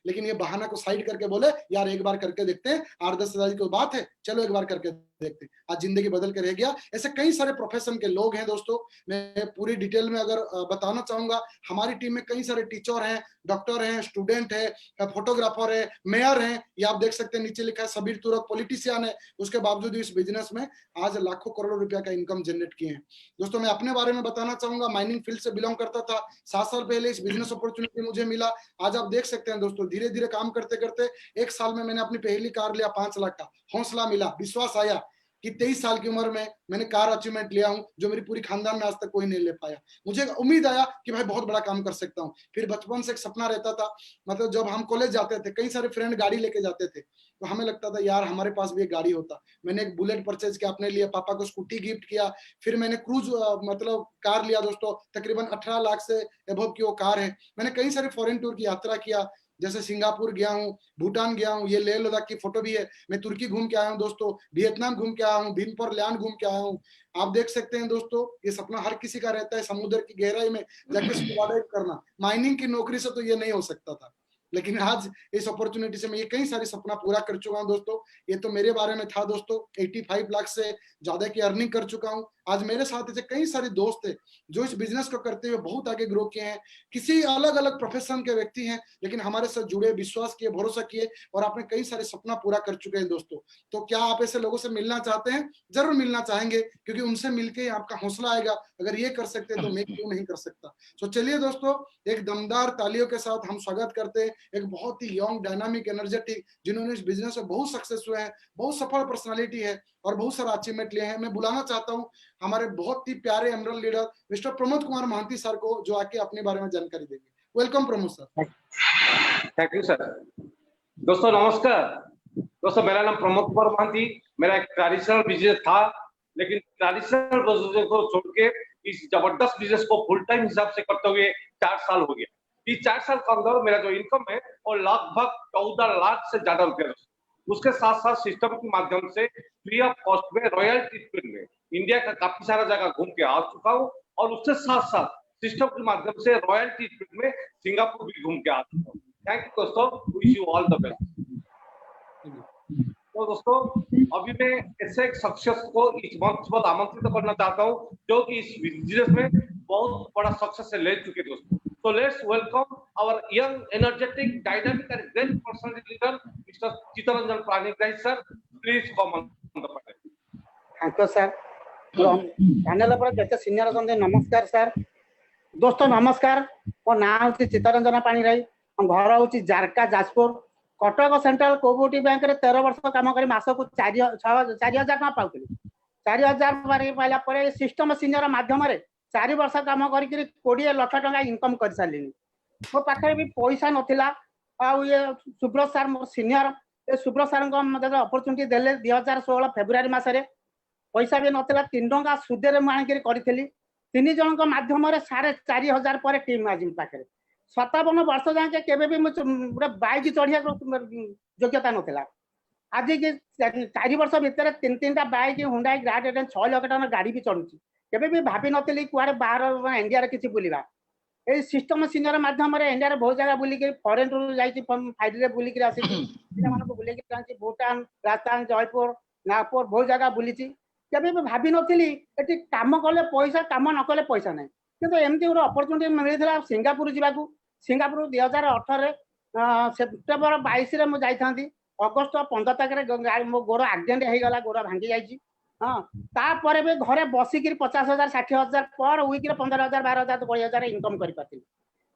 लेकिन ये बहाना को साइड करके बोले यार एक बार करके देखते हैं, 8-10 हजार की बात है, चलो एक बार करके देखते हैं। आज जिंदगी बदल के रह गया। ऐसे कई सारे प्रोफेशन के लोग हैं दोस्तों। मैं पूरी डिटेल में अगर बताना चाहूंगा, हमारी टीम में कई सारे टीचर हैं, डॉक्टर हैं, स्टूडेंट है, फोटोग्राफर है, मेयर हैं। ये आप देख सकते हैं नीचे लिखा है सबीर तुरक, पॉलिटिशियन है। उसके बावजूद इस बिजनेस में आज लाखों करोड़ों रुपया का इनकम जनरेट किए हैं दोस्तों। मैं अपने बारे में बताना चाहूंगा, माइनिंग फील्ड से बिलोंग करता था। 7 साल पहले इस बिजनेस अपॉर्चुनिटी मुझे मिला। आज आप देख सकते हैं दोस्तों, धीरे धीरे काम करते करते 1 साल में मैंने अपनी पहली कार लिया 5 लाख का। हौसला मिला, विश्वास आया कि 23 साल की उम्र में मैंने कार अचीवमेंट लिया हूं, जो मेरी पूरी खानदान में आज तक कोई नहीं ले पाया। मुझे उम्मीद आया कि भाई बहुत बड़ा काम कर सकता हूं। फिर बचपन से एक सपना रहता था, मतलब जब हम कॉलेज जाते थे, कई सारे फ्रेंड गाड़ी लेके जाते थे, तो हमें लगता था यार हमारे पास भी एक गाड़ी होता। मैंने एक बुलेट परचेज किया अपने लिए, पापा को स्कूटी गिफ्ट किया। फिर मैंने क्रूज मतलब कार लिया दोस्तों, तकरीबन 18 लाख से एबव की वो कार है। मैंने कई सारे फॉरेन टूर की यात्रा किया, जैसे सिंगापुर गया हूँ, भूटान गया हूँ, ये लेह लद्दाख की फोटो भी है। मैं तुर्की घूम के आया हूँ दोस्तों, वियतनाम घूम के आया हूँ, भीम पर लैंड घूम के आया हूँ। आप देख सकते हैं दोस्तों, ये सपना हर किसी का रहता है, समुद्र की गहराई में जाके स्कूबा डाइव करना। माइनिंग की नौकरी से तो ये नहीं हो सकता था। लेकिन आज इस अपॉर्चुनिटी से मैं ये कई सारे सपना पूरा कर चुका हूं दोस्तों। ये तो मेरे बारे में था दोस्तों। 85 लाख से ज्यादा की अर्निंग कर चुका हूं। आज मेरे साथ ऐसे कई सारे दोस्त हैं जो इस बिजनेस को करते हुए बहुत आगे ग्रो किए हैं। किसी अलग अलग प्रोफेशन के व्यक्ति हैं, लेकिन हमारे साथ जुड़े, विश्वास किए, भरोसा किए और आपने कई सारे सपना पूरा कर चुके हैं दोस्तों। तो क्या आप ऐसे लोगों से मिलना चाहते हैं? जरूर मिलना चाहेंगे, क्योंकि उनसे मिलके आपका हौसला आएगा। अगर ये कर सकते हैं तो मैं क्यों नहीं कर सकता। तो चलिए दोस्तों, एक दमदार तालियों के साथ हम स्वागत करते हैं एक बहुत ही यंग, डायनामिक, एनर्जेटिक, जिन्होंने इस बिजनेस में बहुत सक्सेस हुए हैं, बहुत सफल पर्सनालिटी है और बहुत सारा अचीवमेंट लिए हैं। मैं बुलाना चाहता हूं हमारे बहुत ही प्यारे emerald leader mister Pramod Kumar Mohanty sir को, जो आके अपने बारे में जानकारी देंगे। Welcome Pramod sir. Thank you sir. दोस्तों नमस्कार। दोस्तों मेरा नाम प्रमोद कुमार महांती। मेरा एक ट्रेडिशनल बिजनेस था, लेकिन ट्रेडिशनल बिजनेस को छोड़ के इस जबरदस्त बिजनेस को फुल टाइम हिसाब से करते हुए 4 साल हो गया। इस 4 साल के अंदर मेरा जो इनकम है वो लगभग 14 लाख से ज्यादा रुपया। उसके साथ साथ सिस्टम के माध्यम से फ्री ऑफ कॉस्ट में रॉयल ट्रीटमेंट में इंडिया का काफी सारा जगह घूम के आ चुका हूँ, और उसके साथ साथ सिस्टम के माध्यम से रॉयल ट्रीटमेंट में सिंगापुर भी घूम के आ चुका हूँ। थैंक यू दोस्तों, wish you all the best. तो दोस्तों अभी मैं ऐसे एक सक्सेस को इस मंच पर आमंत्रित करना चाहता हूँ जो कि इस बिजनेस में बहुत बड़ा सक्सेस ले चुके दोस्तों। So let's welcome our young, energetic, dynamic and great personality leader, Mr. Chittaranjan Pranikarai sir. Please come on the panel. Thank you sir. Panel पर जैसे सीनियर अछंती, नमस्कार सर। दोस्तों नमस्कार, मो ना होची चित्तरंजन पाणिग्राही। हम घर होची Jaraka, Jajpur. Cuttack central cooperative bank रे 13 वर्ष काम करी मास को 4000 टका पाउतली। 4000 पाइला परे सिस्टम सीनियर माध्यम रे 4 वर्ष काम करी 20 लाख टका इनकम कर सालिनी। मो पाखरे भी पैसा नथिला। आ ये सुब्रत सर मोर सीनियर, ए सुब्रत सर को मते अपॉर्चुनिटी देले 2016 फेब्रुआरी मासरे। पैसा भी नथिला, 3 टका सुदे मु आनी करी 3 जनक माध्यम रे 4500 पर टीम आज पाखरे। 57 वर्ष जाके केबे भी गोटे बाइक चढ़िया योग्यता नथिला। आज के 4 वर्ष भितर 3-3टा बाइक, हुंडाई ग्राड 6 लाख टका गाड़ी भी चढ़ुची। केबे भी भाभी नथिली कुआडे बाहर इंडिया रे किछि बुलिबा। ए सिस्टम सीनियर माध्यम रे इंडिया रे बहुत जगह बुली के, फॉरेन रु जाईची, फाइल रे बुली के आसी, पिला मानको बुली के जाईची, भूटान, राजस्थान, जयपुर, नागपुर बहुत जगह बुलीची। केबे भी भाभी नथिली एटी काम कले पैसा, काम न कले पैसा नै। किंतु एमती गोटे अपॉर्चुनिटी मिलिथिला सिंगापुर जिबाकू। सिंगापुर 2018 रे सेप्टेम्बर 22 रे मु जाईथांती। अगस्त 15 तारिख रे मो गोड़ एक्सीडेंट हे गला, गोड़ भांगी जाईची। हाँ, तापर भी घरे बसिक 50,000 60,000 पर वीक 15,000 12,000 20,000 इनकम कर पाती।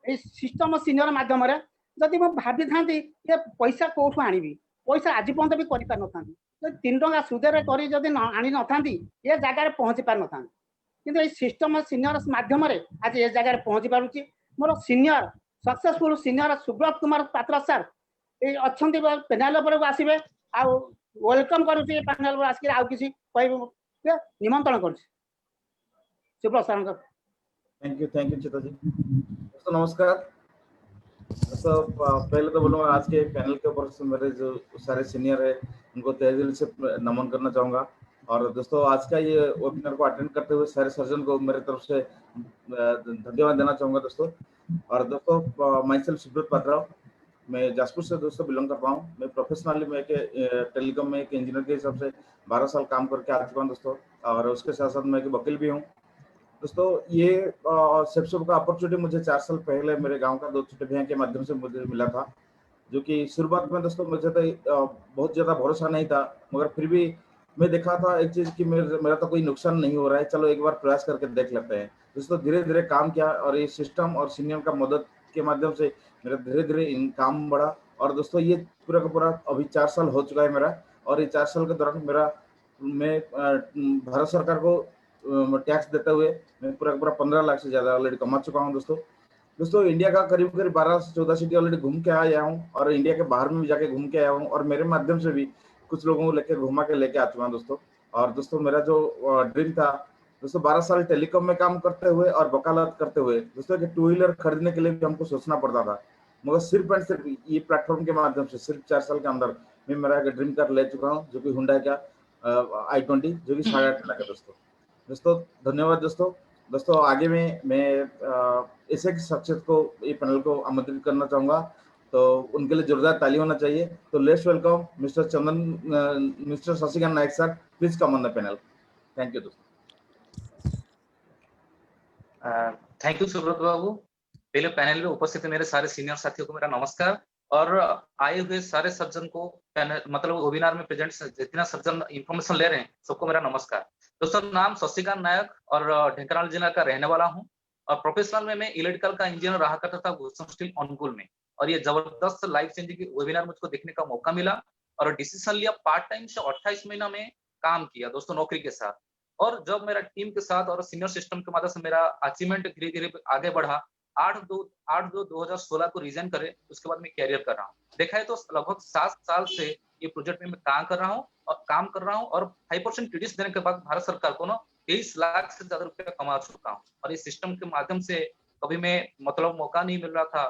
सिस्टम सीनियर माध्यम जदि मैं भाभी था ये पैसा कौटू आनी, पैसा आज पर्यटन भी कर पार न। 3 टका सुधे कर आनी न था ये जगार पहुंची पार न था। कि सिस्टम सीनियर माध्यम आज ये जगह पहुंची पारुची। मोर senior successful senior Subrat Kumar Patra sir ये अच्छा पैनल पर आसवे। आ वेलकम करुच्ची पैनल पर आसिक आउ किसी निमंत्रण कर सुब्रत सर। थैंक यू चित्ता जी। दोस्तों नमस्कार। तो पहले तो बोलूँगा आज के पैनल के ऊपर से मेरे जो सारे सीनियर है उनको तहे दिल से नमन करना चाहूँगा। और दोस्तों आज का ये वेबिनार को अटेंड करते हुए सारे सर्जन को मेरे तरफ से धन्यवाद देना चाहूँगा दोस्तों। और दोस्तों माई सेल्फ सुब्रत पात्रा, मैं जाजपुर से दोस्तों बिलोंग करता हूँ। मैं प्रोफेशनली मैं टेलीकॉम में एक इंजीनियर के हिसाब से 12 साल काम करके आ चुका हूँ दोस्तों। और उसके साथ साथ मैं एक वकील भी हूँ दोस्तों। ये सेप्सोप का अपॉर्चुनिटी मुझे 4 साल पहले मेरे गांव का 2 छोटे भैया के माध्यम से मुझे मिला था, जो कि शुरुआत में दोस्तों मुझे तो बहुत ज़्यादा भरोसा नहीं था, मगर फिर भी मैं देखा था एक चीज़ कि मेरा तो कोई नुकसान नहीं हो रहा है, चलो एक बार प्रयास करके देख लेते हैं दोस्तों। धीरे धीरे काम किया और ये सिस्टम और सीनियर का मदद के माध्यम से मेरा धीरे धीरे काम बढ़ा। और दोस्तों ये पूरा का पूरा अभी 4 साल हो चुका है मेरा। और ये 4 साल के दौरान मैं भारत सरकार को टैक्स देते हुए मैं पूरा 15 लाख से ज़्यादा ऑलरेडी कमा चुका हूँ दोस्तों। इंडिया का करीब 12 से 14 सिटी ऑलरेडी घूम के आया हूँ और इंडिया के बाहर में भी जाके घूम के आया हूँ। और मेरे माध्यम से भी कुछ लोगों को लेके घुमा के लेके आ चुका हूँ दोस्तों। और दोस्तों मेरा जो ड्रीम था दोस्तों 12 साल टेलीकॉम में काम करते हुए और वकालत करते हुए दोस्तों कि 2 व्हीलर खरीदने के लिए भी हमको सोचना पड़ता था, मगर सिर्फ एंड सिर्फ ये प्लेटफॉर्म के माध्यम से सिर्फ 4 साल के अंदर मैं मेरा एक ड्रीम कार ले चुका हूँ, जो कि हुंडई का i20, जो कि 8.5 लाख है दोस्तों। धन्यवाद दोस्तों। आगे में मैं ऐसे सक्सेस को ये पैनल को आमंत्रित करना चाहूँगा। तो उनके लिए जोरदार ताली होना चाहिए। तो let's welcome mister mister Shashikant Nayak sir, please come on the panel. Thank you दोस्तों। Thank you Subrat Babu. पहले पैनल में उपस्थित मेरे सारे सीनियर साथियों को मेरा नमस्कार, और आए हुए सारे सज्जन को पैनल मतलब वेबिनार में प्रेजेंट जितना सज्जन इंफॉर्मेशन ले रहे हैं सबको मेरा नमस्कार। दोस्तों, नाम शशिकांत नायक और ढेंकानाल जिला का रहने वाला हूं, और प्रोफेशनल में मैं इलेक्ट्रिकल का इंजीनियर रहा करता था भूषण स्टील अनुगुल में। और ये जबरदस्त लाइफ चेंजिंग वेबिनार मुझको देखने का मौका मिला, और डिसीजन लिया पार्ट टाइम से 28 महीना में काम किया दोस्तों नौकरी के साथ। और जब मेरा टीम के साथ और सीनियर सिस्टम के मदद से मेरा अचीवमेंट धीरे धीरे आगे बढ़ा, 8/2/2016 को रिजाइन करे, उसके बाद मैं कैरियर कर रहा हूँ। देखा है तो लगभग 7 साल से ये प्रोजेक्ट में मैं काम कर रहा हूँ और 5% टीडीएस देने के बाद भारत सरकार को 23 लाख से ज्यादा रुपया कमा चुका हूँ। और इस सिस्टम के माध्यम से कभी मैं मतलब मौका नहीं मिल रहा था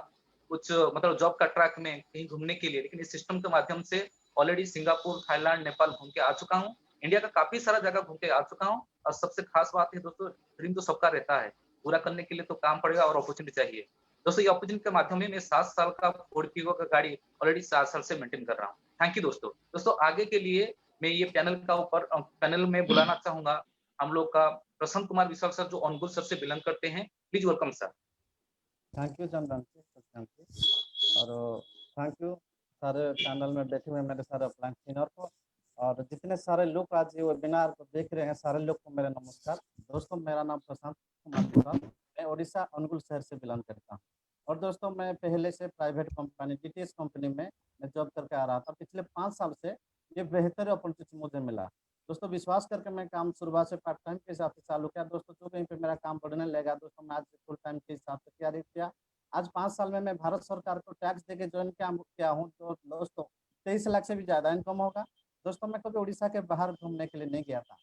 कुछ मतलब जॉब का ट्रैक में कहीं घूमने के लिए, लेकिन इस सिस्टम के माध्यम से ऑलरेडी सिंगापुर, थाईलैंड, नेपाल घूम के आ चुका हूँ। इंडिया का काफी सारा जगह घूम के आ चुका हूँ। और सबसे खास बात है दोस्तों, ड्रीम तो सबका रहता है, पूरा करने के लिए तो काम पड़ेगा और अपॉर्चुनिटी चाहिए। दोस्तों, ये अपॉर्चुनिटी के माध्यम में मैं 7 साल का फोर्ड पीगो का गाड़ी ऑलरेडी 7 साल से मेंटेन कर रहा हूँ। थैंक यू दोस्तों। दोस्तों, आगे के लिए मैं ये पैनल में बुलाना चाहूंगा हम लोग का प्रशांत कुमार विशाल सर, जो अनुगुल सर से बिलोंग करते हैं। Please welcome sir. Thank you Chandan ji, और थैंक यू सारे पैनल में बैठे हुए मेरे सारे प्लांट सीनियर को, और जितने सारे लोग आज ये वेबिनार को देख रहे हैं सारे लोग को मेरा नमस्कार। दोस्तों, मेरा नाम प्रशांत कुमार विशाल, मैं उड़ीसा अनुगुल शहर से बिलोंग करता हूँ। और दोस्तों, मैं पहले से प्राइवेट कंपनी डीटीएस कंपनी में मैं जॉब करके आ रहा था। पिछले 5 साल से ये बेहतर अपॉर्चुनिटी मुझे मिला। दोस्तों, विश्वास करके मैं काम शुरुआत से पार्ट टाइम के हिसाब से चालू किया। दोस्तों, जो कहीं पे मेरा काम बढ़ने लगा, दोस्तों मैं आज फुल टाइम के हिसाब से तैयारी किया। आज 5 साल में मैं भारत सरकार को टैक्स देके ज्वाइन किया हूँ। तो दोस्तों 23 लाख से भी ज़्यादा इनकम होगा। दोस्तों, मैं कभी उड़ीसा के बाहर घूमने के लिए नहीं गया था,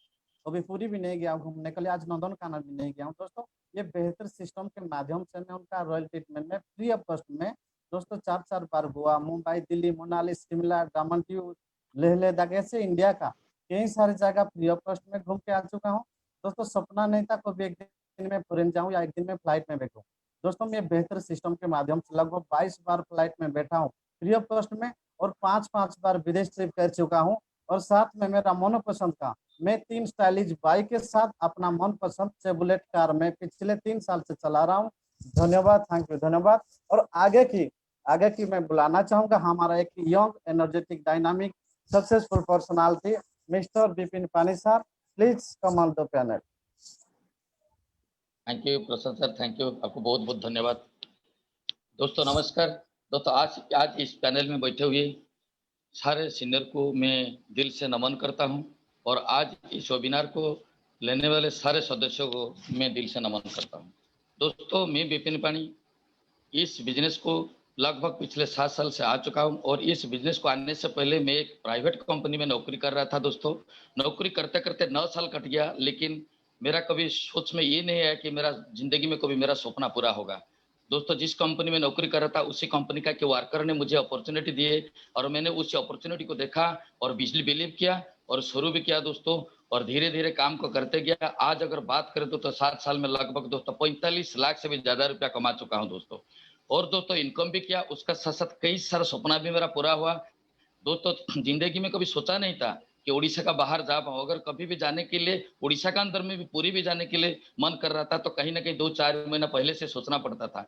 कभी पूरी भी नहीं गया घूमने के लिए, आज नंदनकानन भी नहीं गया हूँ। दोस्तों, ये बेहतर सिस्टम के माध्यम से मैं उनका रॉयल ट्रीटमेंट में फ्री ऑफ कॉस्ट में दोस्तों 4 बार गोवा, मुंबई, दिल्ली, मनाली, शिमला, दामन दीव, लेह लद्दाख, ऐसे इंडिया का कई सारी जगह फ्री ऑफ कॉस्ट में घूम के आ चुका हूँ। दोस्तों, सपना नहीं था कभी एक दिन में फॉरेन जाऊँ या एक दिन में फ्लाइट में बैठूँ। दोस्तों, मैं बेहतर सिस्टम के माध्यम से लगभग 22 बार फ्लाइट में बैठा हूँ फ्री ऑफ कॉस्ट में, और 5 बार विदेश ट्रिप कर चुका हूँ। और साथ में मेरा मनपसंद का मैं 3 स्टाइलिश बाइक के साथ अपना मनपसंद चेवलेट कार में पिछले 3 साल से चला रहा हूँ। धन्यवाद, थैंक यू, धन्यवाद। और आगे की मैं बुलाना चाहूंगा हमारा एक young, energetic, dynamic, successful personality mister Vipin Pani sir. Please come on the panel. Thank you Prashant sir, thank you, आपको बहुत बहुत धन्यवाद। दोस्तों नमस्कार। दोस्तों, आज इस पैनल में बैठे हुए सारे सीनियर को मैं दिल से नमन करता हूं, और आज इस वेबिनार को लेने वाले सारे सदस्यों को मैं दिल से नमन करता हूं। दोस्तों, मैं विपिन पानी इस बिजनेस को लगभग पिछले 7 साल से आ चुका हूं, और इस बिजनेस को आने से पहले मैं एक प्राइवेट कंपनी में नौकरी कर रहा था। दोस्तों, नौकरी करते करते 9 साल कट गया, लेकिन मेरा कभी सोच में ये नहीं है कि मेरा जिंदगी में कभी मेरा सपना पूरा होगा। दोस्तों, जिस कंपनी में नौकरी कर रहा था उसी कंपनी का वर्कर ने मुझे अपॉर्चुनिटी दिए, और मैंने उस अपॉर्चुनिटी को देखा और बिलीव किया और शुरू भी किया दोस्तों, और धीरे धीरे काम को करते गया। आज अगर बात करें तो 7 साल में लगभग दोस्तों 45 लाख से भी ज्यादा रुपया कमा चुका हूं दोस्तों। और दोस्तों, इनकम भी किया, उसका साथ साथ कई सारा सपना भी मेरा पूरा हुआ। दोस्तों, जिंदगी में कभी सोचा नहीं था कि उड़ीसा का बाहर जा पाऊँ। अगर कभी भी जाने के लिए उड़ीसा का अंदर में भी पूरी भी जाने के लिए मन कर रहा था तो कहीं ना कहीं 2-4 महीना पहले से सोचना पड़ता था।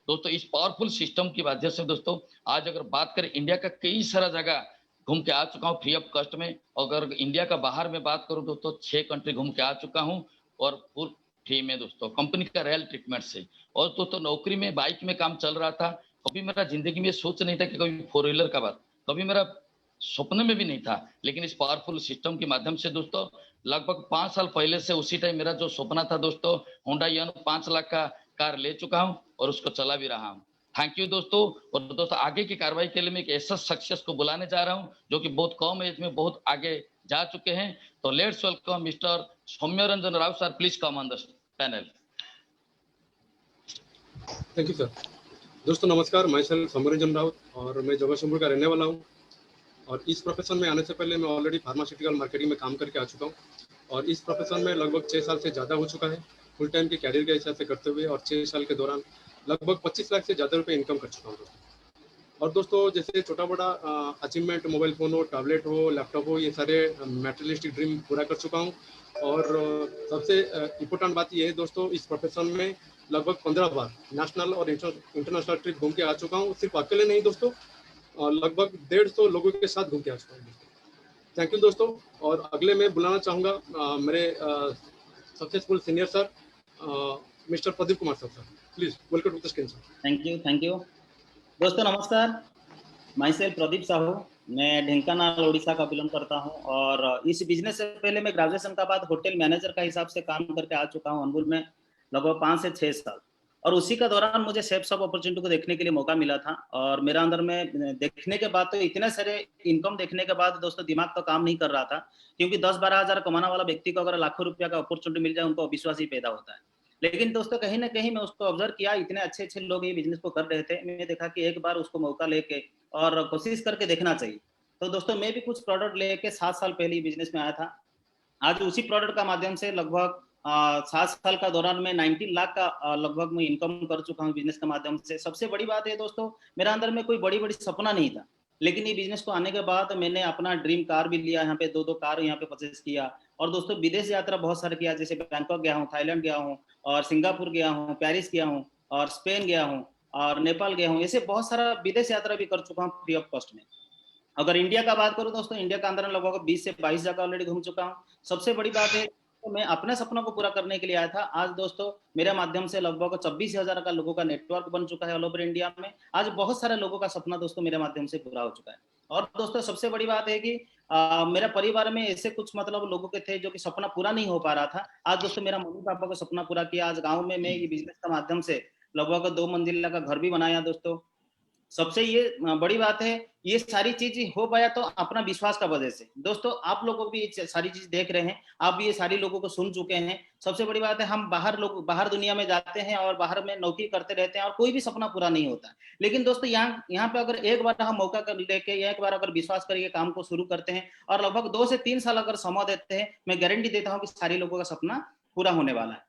दोस्तों, इस पावरफुल सिस्टम की वजह से दोस्तों आज अगर बात करें, इंडिया का कई सारा जगह घूम के आ चुका हूँ फ्री ऑफ कॉस्ट में। अगर इंडिया का बाहर में बात करूँ दोस्तों 6 कंट्री घूम के आ चुका हूँ, और फुल फ्री में दोस्तों कंपनी का रॉयल ट्रीटमेंट से। और दोस्तों, नौकरी में बाइक में काम चल रहा था। कभी मेरा जिंदगी में सोच नहीं था कि कभी 4 व्हीलर का बात कभी मेरा सपने में भी नहीं था, लेकिन इस पावरफुल सिस्टम के माध्यम से दोस्तों लगभग 5 साल पहले से उसी टाइम मेरा जो सपना था दोस्तों, होंडा यानो 5 लाख का कार ले चुका हूं और उसको चला भी रहा हूं। थैंक यू दोस्तों। और दोस्तों, आगे की कार्रवाई के लिए मैं एक ऐसा सक्सेस को बुलाने जा रहा हूं जो कि बहुत कम एज में बहुत आगे जा चुके हैं। तो let's welcome mister Soumyaranjan Rao sir, please come on the panel. Thank you sir. दोस्तों नमस्कार, मैं सर सौम्यरंजन राउत और मैं जगतसिंहपुर का रहने वाला हूँ। और इस प्रोफेशन में आने से पहले मैं ऑलरेडी फार्मास्यूटिकल मार्केटिंग में काम करके आ चुका हूँ, और इस प्रोफेशन में लगभग 6 साल से ज़्यादा हो चुका है फुल टाइम के कैरियर के हिसाब से करते हुए, और 6 साल के दौरान लगभग 25 लाख से ज़्यादा रुपये इनकम कर चुका हूँ। और दोस्तों जैसे छोटा बड़ा अचीवमेंट, मोबाइल फ़ोन हो, टैबलेट हो, लैपटॉप हो, ये सारे मटेरियलिस्टिक ड्रीम पूरा कर चुका हूँ। और सबसे इम्पोर्टेंट बात ये है दोस्तों, इस प्रोफेशन में लगभग 15 बार नेशनल और इंटरनेशनल ट्रिप घूम के आ चुका हूँ। सिर्फ अकेले नहीं दोस्तों, लगभग 150 लोगों के साथ घूम के आ चुका हूँ। थैंक यू दोस्तों। और अगले मैं बुलाना चाहूँगा मेरे successful senior sir mister Pradeep Kumar sir. Please welcome to the screen sir. Thank you दोस्तों, नमस्कार। माई सेल्फ प्रदीप साहू, मैं ढेंकानाल उड़ीसा का बिलोंग करता हूं और इस बिजनेस से पहले मैं ग्रेजुएशन का बाद होटल मैनेजर का हिसाब से काम करके आ चुका हूं अनगुल में लगभग 5 से 6 साल। और उसी का दौरान मुझे शेप सब अपॉर्चुनिटी को देखने के लिए मौका मिला था और मेरा अंदर में देखने के बाद तो इतने सारे इनकम देखने के बाद दोस्तों दिमाग तो काम नहीं कर रहा था, क्योंकि 10-12 हज़ार कमाने वाला व्यक्ति को अगर लाखों रुपया का अपॉर्चुनिटी मिल जाए उनको अविश्वास ही पैदा होता है। लेकिन दोस्तों कहीं ना कहीं मैं उसको ऑब्जर्व किया, इतने अच्छे अच्छे लोग ये बिजनेस को कर रहे थे, मैंने देखा कि एक बार उसको मौका लेके और कोशिश करके देखना चाहिए। तो दोस्तों मैं भी कुछ प्रोडक्ट लेके 7 साल पहले बिजनेस में आया था। आज उसी प्रोडक्ट का माध्यम से लगभग 7 साल का दौरान में 19 लाख का लगभग मैं इनकम कर चुका हूँ बिजनेस के माध्यम से। सबसे बड़ी बात है दोस्तों, मेरा अंदर में कोई बड़ी बड़ी सपना नहीं था, लेकिन ये बिजनेस को आने के बाद मैंने अपना ड्रीम कार भी लिया, यहाँ पे 2-2 कार यहाँ पे परचेज किया। और दोस्तों विदेश यात्रा बहुत सारा किया, जैसे बैंकॉक गया हूँ, थाईलैंड गया हूँ और सिंगापुर गया हूँ, पेरिस गया हूँ और स्पेन गया हूँ और नेपाल गया हूँ। ऐसे बहुत सारा विदेश यात्रा भी कर चुका हूँ फ्री ऑफ कॉस्ट में। अगर इंडिया का बात करूं दोस्तों, इंडिया का अंदर लगभग 20 से 22 जगह ऑलरेडी घूम चुका हूं। सबसे बड़ी बात है तो मैं अपने सपनों को पूरा करने के लिए आया था। आज दोस्तों मेरे माध्यम से लगभग 26,000 का लोगों का नेटवर्क बन चुका है ऑल ओवर इंडिया में। आज बहुत सारे लोगों का सपना दोस्तों मेरे माध्यम से पूरा हो चुका है। और दोस्तों सबसे बड़ी बात है कि मेरा परिवार में ऐसे कुछ मतलब लोगों के थे जो कि सपना पूरा नहीं हो पा रहा था। आज दोस्तों मेरा मम्मी पापा का सपना पूरा किया। आज गाँव में मैं ये बिजनेस के माध्यम से लगभग 2 मंजिला का घर भी बनाया दोस्तों। सबसे ये बड़ी बात है, ये सारी चीज हो पाया तो अपना विश्वास का वजह से। दोस्तों आप लोगों को भी ये सारी चीज देख रहे हैं, आप भी ये सारी लोगों को सुन चुके हैं। सबसे बड़ी बात है, हम बाहर दुनिया में जाते हैं और बाहर में नौकरी करते रहते हैं और कोई भी सपना पूरा नहीं होता। लेकिन दोस्तों यहाँ पे अगर एक बार हम मौका कर लेके, एक बार अगर विश्वास करके काम को शुरू करते हैं और लगभग 2 से 3 साल अगर समय देते हैं, मैं गारंटी देता हूँ कि सारे लोगों का सपना पूरा होने वाला है।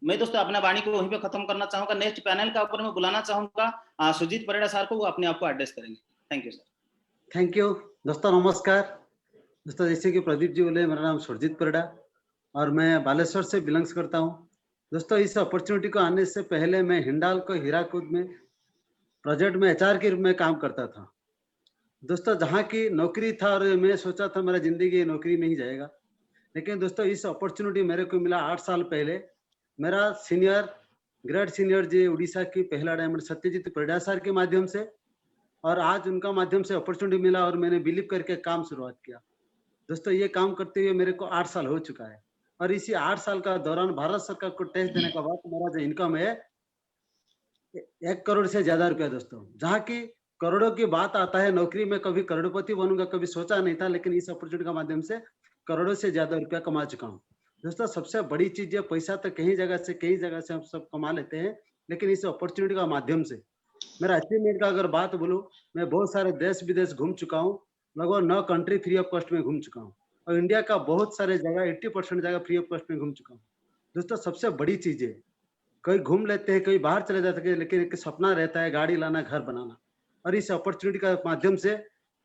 मैं दोस्तों अपना वाणी को वहीं पे खत्म करना चाहूंगा। नेक्स्ट पैनल का ऊपर मैं बुलाना चाहूंगा सुजीत परिड़ा सर को, वो अपने आप को एड्रेस करेंगे। Thank you sir. Thank you दोस्तों, नमस्कार दोस्तों। जैसे कि प्रदीप जी बोले, मेरा नाम सुरजीत परिड़ा और मैं बालेश्वर से बिलोंग्स करता हूं। दोस्तों इस अपॉर्चुनिटी को आने से पहले मैं हिंडाल्को हीराकुद में प्रोजेक्ट में HR के रूप में काम करता था दोस्तों, जहाँ की नौकरी था और मैं सोचा था मेरा जिंदगी नौकरी में ही जाएगा। लेकिन दोस्तों इस अपॉर्चुनिटी मेरे को मिला 8 साल पहले। मेरा ग्रेड सीनियर जी उड़ीसा की पहला डायमंड सत्यजीत परिड़ा सर के माध्यम से, और आज उनका माध्यम से अपॉर्चुनिटी मिला और मैंने बिलीव करके काम शुरुआत किया। दोस्तों ये काम करते हुए मेरे को 8 साल हो चुका है और इसी 8 साल का दौरान भारत सरकार को टैक्स देने का बाद मेरा जो इनकम है 1 करोड़ से ज्यादा रुपया दोस्तों। जहाँ की करोड़ों की बात आता है, नौकरी में कभी करोड़पति बनूंगा कभी सोचा नहीं था, लेकिन इस अपॉर्चुनिटी के माध्यम से करोड़ों से ज्यादा रुपया कमा चुका हूँ दोस्तों। सबसे बड़ी चीज है, पैसा तो कई जगह से हम सब कमा लेते हैं, लेकिन इस अपॉर्चुनिटी का माध्यम से मेरा अचीवमेंट का अगर बात बोलूं, मैं बहुत सारे देश विदेश घूम चुका हूं। लगभग 9 कंट्री फ्री ऑफ कॉस्ट में घूम चुका हूं और इंडिया का बहुत सारे जगह 80% जगह फ्री ऑफ कॉस्ट में घूम चुका हूं दोस्तों। सबसे बड़ी चीज है, कहीं घूम लेते हैं, कहीं बाहर चले जाते हैं, लेकिन एक सपना रहता है गाड़ी लाना, घर बनाना। और इस अपॉर्चुनिटी का माध्यम से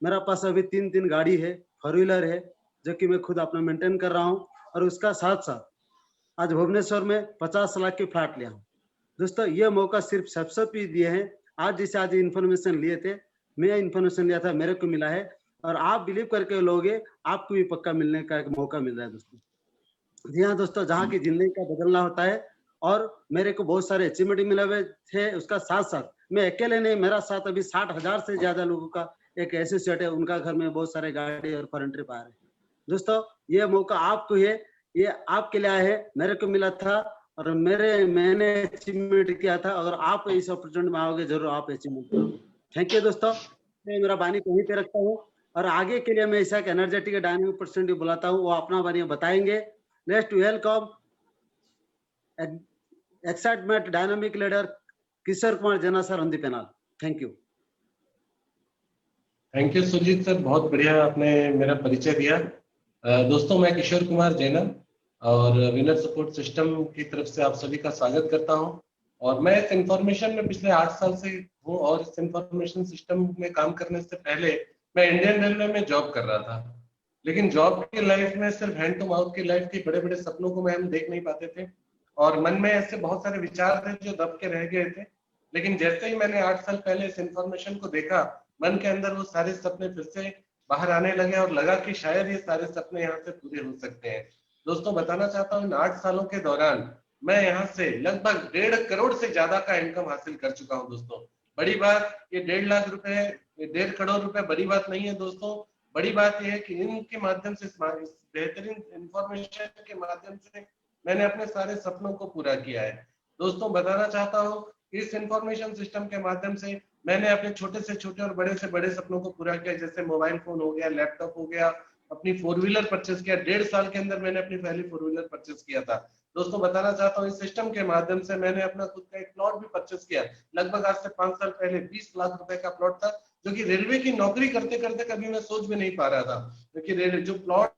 मेरा पास अभी 3 गाड़ी है, 4 व्हीलर है, जो कि मैं खुद अपना मेंटेन कर रहा हूँ। और उसका साथ साथ आज भुवनेश्वर में 50 लाख की फ्लैट लिया हूँ दोस्तों। ये मौका सिर्फ सबसे भी दिए हैं। आज जैसे आज इन्फॉर्मेशन लिए थे, मैं इन्फॉर्मेशन लिया था, मेरे को मिला है और आप बिलीव करके लोगे, आपको भी पक्का मिलने का एक मौका मिल रहा है दोस्तों। जी हाँ दोस्तों, जहाँ की जिंदगी का बदलना होता है और मेरे को बहुत सारे अचीवमेंट मिले हुए थे। उसका साथ साथ मैं अकेले नहीं, मेरा साथ अभी 60,000 से ज्यादा लोगों का एक एसोसिएट है, उनका घर में बहुत सारे गाड़ी और फॉरेन ट्रिप आ रहे हैं दोस्तों। ये मौका आपको है, ये आपके लिए है, मेरे को मिला था और मैंने अचीवमेंट किया था। अगर आप इस अपॉर्चुनिटी में आओगे, जरूर आप अचीवमेंट करोगे। थैंक यू दोस्तों। मैं मेरा वाणी को वहीं पे रखता हूँ और आगे के लिए मैं ऐसा एनर्जेटिक डायनामिक पर्सनैलिटी बुलाता हूँ, वो अपना वाणी बताएंगे। Let's welcome excitement dynamic leader Kishore Kumar Jena sir on the panel. Thank you. Thank you Sujit sir, बहुत बढ़िया आपने मेरा परिचय दिया। दोस्तों मैं किशोर कुमार जेना और विनर सपोर्ट सिस्टम की तरफ से आप सभी का स्वागत करता हूं। और मैं इस इंफॉर्मेशन में पिछले 8 साल से हूँ और इस इंफॉर्मेशन सिस्टम में काम करने से पहले मैं इंडियन रेलवे में जॉब कर रहा था। लेकिन जॉब की लाइफ में सिर्फ हैंड टू माउथ की लाइफ थी, बड़े बड़े सपनों को हम देख नहीं पाते थे और मन में ऐसे बहुत सारे विचार थे जो दब के रह गए थे। लेकिन जैसे ही मैंने 8 साल पहले इस इंफॉर्मेशन को देखा, मन के अंदर वो सारे सपने फिर से बाहर आने लगे और लगा कि शायद ये सारे सपने यहाँ से पूरे हो सकते हैं। दोस्तों बताना चाहता हूँ, इन 8 सालों के दौरान मैं यहाँ से लगभग 1.5 करोड़ से ज्यादा का इनकम हासिल कर चुका हूँ। दोस्तों बड़ी बात, ये 1.5 लाख रुपए, 1.5 करोड़ रुपए बड़ी बात नहीं है दोस्तों। बड़ी बात यह है कि इनके माध्यम से, इस बेहतरीन इंफॉर्मेशन के माध्यम से मैंने अपने सारे सपनों को पूरा किया है। दोस्तों बताना चाहता हूँ, इस इंफॉर्मेशन सिस्टम के माध्यम से मैंने अपने छोटे से छोटे और बड़े से बड़े सपनों को पूरा किया। जैसे मोबाइल फोन हो गया, लैपटॉप हो गया, अपनी 4 व्हीलर परचेस किया। 1.5 साल के अंदर मैंने अपनी पहली 4 व्हीलर परचेस किया था। दोस्तों बताना चाहता हूँ, इस सिस्टम के माध्यम से मैंने अपना खुद का एक प्लॉट भी परचेस किया। लगभग आज से 5 साल पहले 20 लाख रुपए का प्लॉट था, जो कि रेलवे की नौकरी करते करते कभी मैं सोच भी नहीं पा रहा था, क्योंकि जो प्लॉट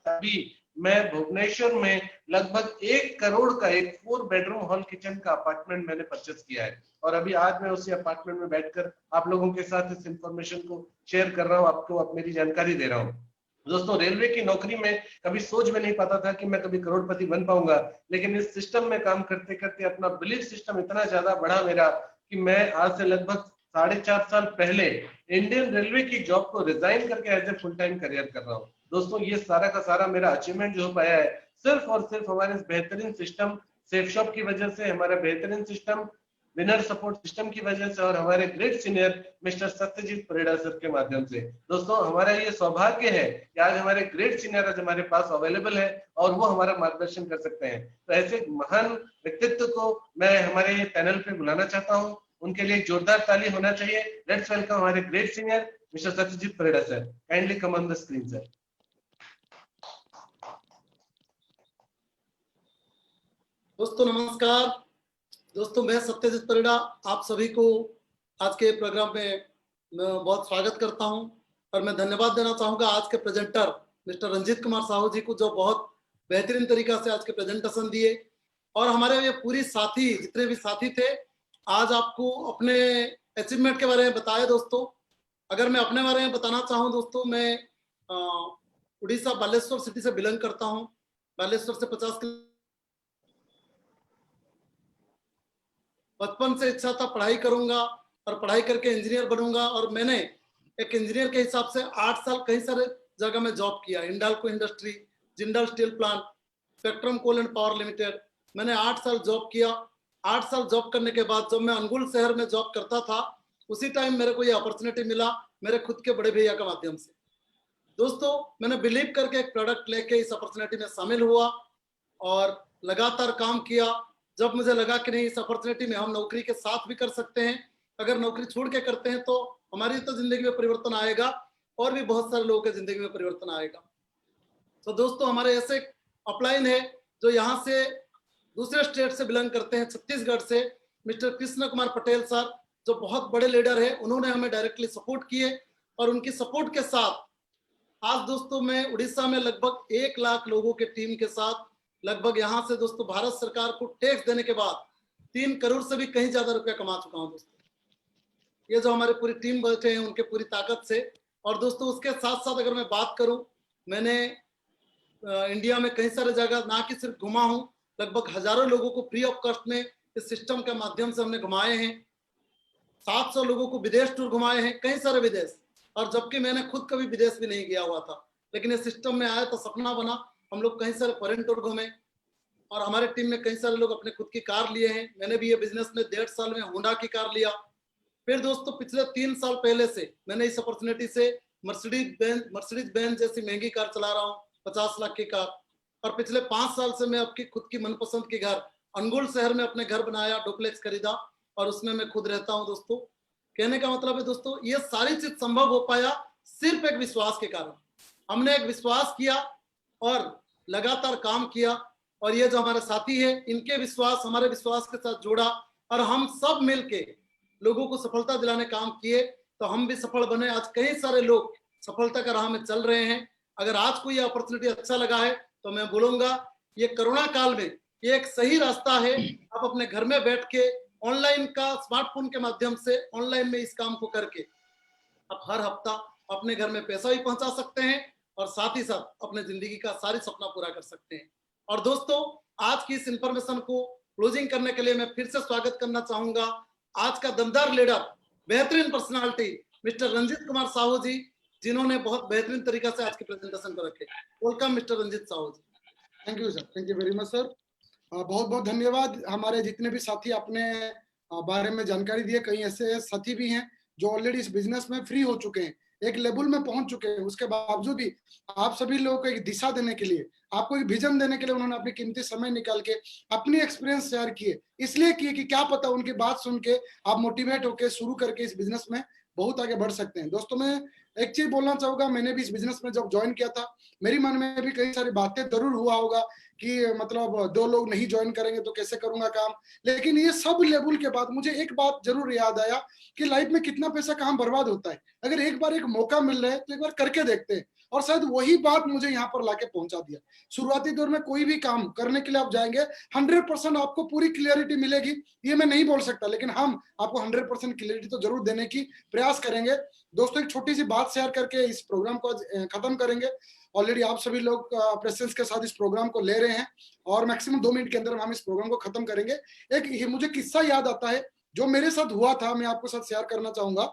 अभी मैं भुवनेश्वर में लगभग 1 करोड़ का एक 4 बेडरूम हॉल किचन का अपार्टमेंट मैंने परचेस किया है और अभी आज मैं उसी अपार्टमेंट में बैठकर आप लोगों के साथ इस इंफॉर्मेशन को शेयर कर रहा हूँ, आपको अब मेरी जानकारी दे रहा हूँ। दोस्तों रेलवे की नौकरी में कभी सोच में नहीं पाता था कि मैं कभी करोड़पति बन पाऊंगा, लेकिन इस सिस्टम में काम करते करते अपना बिलीफ सिस्टम इतना ज्यादा बढ़ा मेरा कि मैं आज से लगभग 4.5 साल पहले इंडियन रेलवे की जॉब को रिजाइन करके as a full time career कर रहा हूँ। दोस्तों ये सारा का सारा मेरा अचीवमेंट जो हो पाया है सिर्फ और सिर्फ हमारे इस बेहतरीन सिस्टम सेफ शॉप की वजह से, हमारा बेहतरीन सिस्टम विनर सपोर्ट सिस्टम की वजह से और हमारे great senior mister Satyajit Parida sir के माध्यम से। दोस्तों हमारा ये सौभाग्य है कि आज हमारे ग्रेट सीनियर आज हमारे पास अवेलेबल है और वो हमारा मार्गदर्शन कर सकते हैं। तो ऐसे महान व्यक्तित्व को मैं हमारे पैनल पे बुलाना चाहता हूँ, उनके लिए जोरदार ताली होना चाहिए। लेट्स वेलकम हमारे great senior mister Satyajit Parida sir. Kindly come on the screen sir. दोस्तों नमस्कार। दोस्तों मैं सत्यजीत परिड़ा आप सभी को आज के प्रोग्राम में मैं बहुत स्वागत करता हूं और मैं धन्यवाद देना चाहूंगा आज के प्रेजेंटर मिस्टर रंजीत कुमार साहू जी को, जो बहुत बेहतरीन तरीका से आज के प्रेजेंटेशन दिए और हमारे ये पूरी साथी जितने भी साथी थे आज आपको अपने अचीवमेंट के बारे में बताया। दोस्तों अगर मैं अपने बारे में बताना चाहूँ दोस्तों, मैं उड़ीसा बालेश्वर सिटी से बिलोंग करता हूँ। बालेश्वर से 50 बचपन से इच्छा था पढ़ाई करूंगा और पढ़ाई करके इंजीनियर बनूंगा और मैंने एक इंजीनियर के हिसाब से 8 साल कई सारे जगह में जॉब किया। Hindalco industry, Jindal steel plant, spectrum coal and power limited, मैंने 8 साल जॉब किया। 8 साल जॉब करने के बाद जब मैं अंगुल शहर में जॉब करता था उसी टाइम मेरे को ये अपॉर्चुनिटी मिला मेरे खुद के बड़े भैया के माध्यम से। दोस्तों मैंने बिलीव करके एक प्रोडक्ट लेके इस अपॉर्चुनिटी में शामिल हुआ और लगातार काम किया। जब मुझे लगा कि नहीं इस अपॉर्चुनिटी में हम नौकरी के साथ भी कर सकते हैं, अगर नौकरी छोड़ के करते हैं तो हमारी तो जिंदगी में परिवर्तन आएगा और भी बहुत सारे लोगों के जिंदगी में परिवर्तन आएगा। तो दोस्तों हमारे ऐसे अपलाइन है जो यहाँ से दूसरे स्टेट से बिलोंग करते हैं, छत्तीसगढ़ से मिस्टर कृष्ण कुमार पटेल सर, जो बहुत बड़े लीडर है। उन्होंने हमें डायरेक्टली सपोर्ट किए और उनकी सपोर्ट के साथ आज दोस्तों मैं उड़ीसा में लगभग 1 लाख लोगों के टीम के साथ लगभग यहाँ से दोस्तों भारत सरकार को टैक्स देने के बाद 3 करोड़ से भी कहीं ज्यादा रुपया कमा चुका हूँ दोस्तों। ये जो हमारी पूरी टीम बैठे हैं उनके पूरी ताकत से। और दोस्तों उसके साथ साथ अगर मैं बात करूं, मैंने इंडिया में कई सारे जगह ना कि सिर्फ घुमा हूं, लगभग हजारों लोगों को फ्री ऑफ कॉस्ट में इस सिस्टम के माध्यम से हमने घुमाए हैं। 700 लोगों को विदेश टूर घुमाए हैं, कई सारे विदेश, और जबकि मैंने खुद कभी विदेश भी नहीं गया हुआ था, लेकिन इस सिस्टम में आया तो सपना बना। हम लोग कई सारे फॉरेन टूर घूमे और हमारे टीम में कई सारे लोग अपने खुद की कार लिए हैं। मैंने भी ये बिजनेस में 1.5 साल में होंडा की कार लिया। फिर दोस्तों पिछले 3 साल पहले से मैंने इस अपॉर्चुनिटी से मर्सिडीज बेंज जैसी महंगी कार चला रहा हूँ, 50 लाख की कार। और पिछले 5 साल से मैं अपनी खुद की मनपसंद की घर अनगुल शहर में अपने घर बनाया, डुप्लेक्स खरीदा और उसमें मैं खुद रहता हूँ। दोस्तों कहने का मतलब है दोस्तों ये सारी चीज संभव हो पाया सिर्फ एक विश्वास के कारण। हमने एक विश्वास किया और लगातार काम किया और ये जो हमारे साथी है इनके विश्वास हमारे विश्वास के साथ जोड़ा और हम सब मिलके लोगों को सफलता दिलाने काम किए तो हम भी सफल बने। आज कई सारे लोग सफलता का राह में चल रहे हैं। अगर आज को ये अपॉर्चुनिटी अच्छा लगा है तो मैं बोलूंगा ये कोरोना काल में ये एक सही रास्ता है। आप अपने घर में बैठ के ऑनलाइन का स्मार्टफोन के माध्यम से ऑनलाइन में इस काम को करके आप हर हफ्ता अपने घर में पैसा भी पहुंचा सकते हैं और साथ ही साथ अपने जिंदगी का सारी सपना पूरा कर सकते हैं। और दोस्तों, आज की इस इंफॉर्मेशन को क्लोजिंग करने के लिए मैं फिर से स्वागत करना चाहूंगा आज का दमदार लीडर, बेहतरीन पर्सनालिटी मिस्टर रंजीत कुमार साहू जी, जिन्होंने बहुत बेहतरीन तरीका से आज के प्रेजेंटेशन को रखे। Welcome mister Ranjit Sahu ji. Thank you sir, thank you very much sir. बहुत बहुत धन्यवाद। हमारे जितने भी साथी अपने बारे में जानकारी दिए, कई ऐसे साथी भी हैं जो ऑलरेडी इस बिजनेस में फ्री हो चुके हैं, एक लेवल में पहुंच चुके हैं। उसके बावजूद भी आप सभी लोगों को एक दिशा देने के लिए, आपको एक विजन देने के लिए उन्होंने अपनी कीमती समय निकाल के अपनी एक्सपीरियंस शेयर किए। इसलिए किए कि क्या पता उनकी बात सुन के आप मोटिवेट होकर शुरू करके इस बिजनेस में बहुत आगे बढ़ सकते हैं। दोस्तों, मैं एक चीज बोलना चाहूंगा, मैंने भी इस बिजनेस में जब ज्वाइन किया था, मेरी मन में भी कई सारी बातें जरूर हुआ होगा कि मतलब 2 लोग नहीं ज्वाइन करेंगे तो कैसे करूंगा काम। लेकिन ये सब लेवल के बाद मुझे एक बात जरूर याद आया कि लाइफ में कितना पैसा कहाँ बर्बाद होता है। अगर एक बार एक मौका मिल रहा है तो एक बार करके देखते हैं, और शायद वही बात मुझे यहाँ पर लाके पहुंचा दिया। शुरुआती दौर में कोई भी काम करने के लिए आप जाएंगे 100% आपको पूरी क्लियरिटी मिलेगी, ये मैं नहीं बोल सकता, लेकिन हम आपको 100% क्लियरिटी तो जरूर देने की प्रयास करेंगे। दोस्तों, एक छोटी सी बात शेयर करके इस प्रोग्राम को खत्म करेंगे। ऑलरेडी आप सभी लोग प्रेजेंस के साथ इस प्रोग्राम को ले रहे हैं और मैक्सिमम 2 मिनट के अंदर हम इस प्रोग्राम को खत्म करेंगे। एक मुझे किस्सा याद आता है जो मेरे साथ हुआ था, मैं आपको साथ शेयर करना चाहूंगा।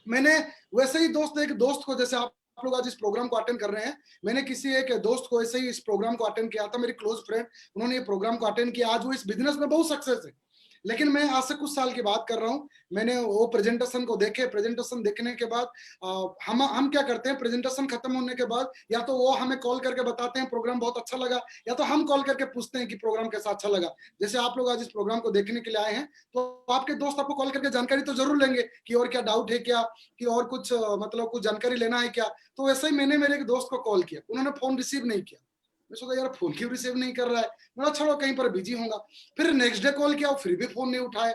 मैंने वैसे ही एक दोस्त को, जैसे आप लोग आज इस प्रोग्राम को अटेंड कर रहे हैं, मैंने किसी एक दोस्त को ऐसे ही इस प्रोग्राम को अटेंड किया था, मेरी क्लोज फ्रेंड, उन्होंने ये प्रोग्राम को अटेंड किया। आज वो इस बिजनेस में बहुत सक्सेस है। लेकिन मैं आज से कुछ साल की बात कर रहा हूँ, मैंने वो प्रेजेंटेशन को देखे। प्रेजेंटेशन देखने के बाद हम क्या करते हैं, प्रेजेंटेशन खत्म होने के बाद या तो वो हमें कॉल करके बताते हैं प्रोग्राम बहुत अच्छा लगा, या तो हम कॉल करके पूछते हैं कि प्रोग्राम कैसा अच्छा लगा। जैसे आप लोग आज इस प्रोग्राम को देखने के लिए आए हैं तो आपके दोस्त आपको कॉल करके जानकारी तो जरूर लेंगे कि और क्या डाउट है क्या, कि और कुछ मतलब कुछ जानकारी लेना है क्या। तो वैसे ही मैंने मेरे एक दोस्त को कॉल किया, उन्होंने फोन रिसीव नहीं किया। मैं सोचा यार फोन क्यों रिसीव नहीं कर रहा है, मैं छोड़ो कहीं पर बिजी होगा। फिर नेक्स्ट डे कॉल किया, फिर भी फोन नहीं उठाए।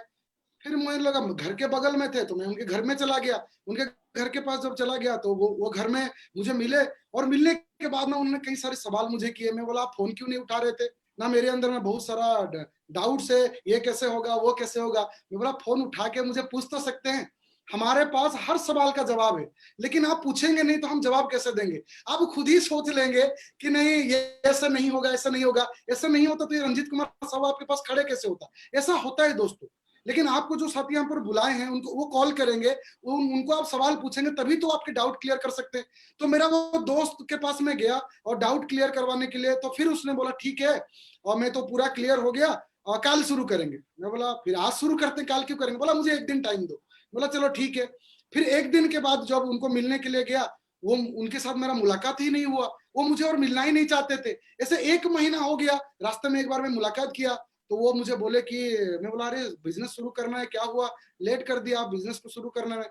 फिर मुझे लगा घर के बगल में थे तो मैं उनके घर में चला गया। उनके घर के पास जब चला गया तो वो घर में मुझे मिले, और मिलने के बाद में उन्होंने कई सारे सवाल मुझे किए। मैं बोला आप फोन क्यों नहीं उठा रहे थे ना, मेरे अंदर में बहुत सारा डाउट्स है, ये कैसे होगा वो कैसे होगा। मैं बोला फोन उठा के मुझे पूछ तो सकते हैं, हमारे पास हर सवाल का जवाब है, लेकिन आप पूछेंगे नहीं तो हम जवाब कैसे देंगे। आप खुद ही सोच लेंगे कि नहीं ये ऐसा नहीं होगा, ऐसा नहीं होगा। ऐसा नहीं होता तो ये रंजीत कुमार साहब आपके पास खड़े कैसे होता। ऐसा होता है दोस्तों। लेकिन आपको जो साथी यहाँ पर बुलाए हैं उनको वो कॉल करेंगे, उनको आप सवाल पूछेंगे तभी तो आपके डाउट क्लियर कर सकते हैं। तो मेरा वो दोस्त के पास में गया और डाउट क्लियर करवाने के लिए, तो फिर उसने बोला ठीक है, और मैं तो पूरा क्लियर हो गया और कल शुरू करेंगे। मैं बोला फिर आज शुरू करते हैं, कल क्यों करेंगे। बोला मुझे 1 दिन टाइम दो। बोला चलो ठीक है। फिर 1 दिन के बाद जब उनको मिलने के लिए गया, वो उनके साथ मेरा मुलाकात ही नहीं हुआ, वो मुझे और मिलना ही नहीं चाहते थे। ऐसे 1 महीना हो गया। रास्ते में एक बार मैं मुलाकात किया तो वो मुझे बोले कि, मैं बोला अरे बिजनेस शुरू करना है, क्या हुआ लेट कर दिया आप बिजनेस को शुरू करने में।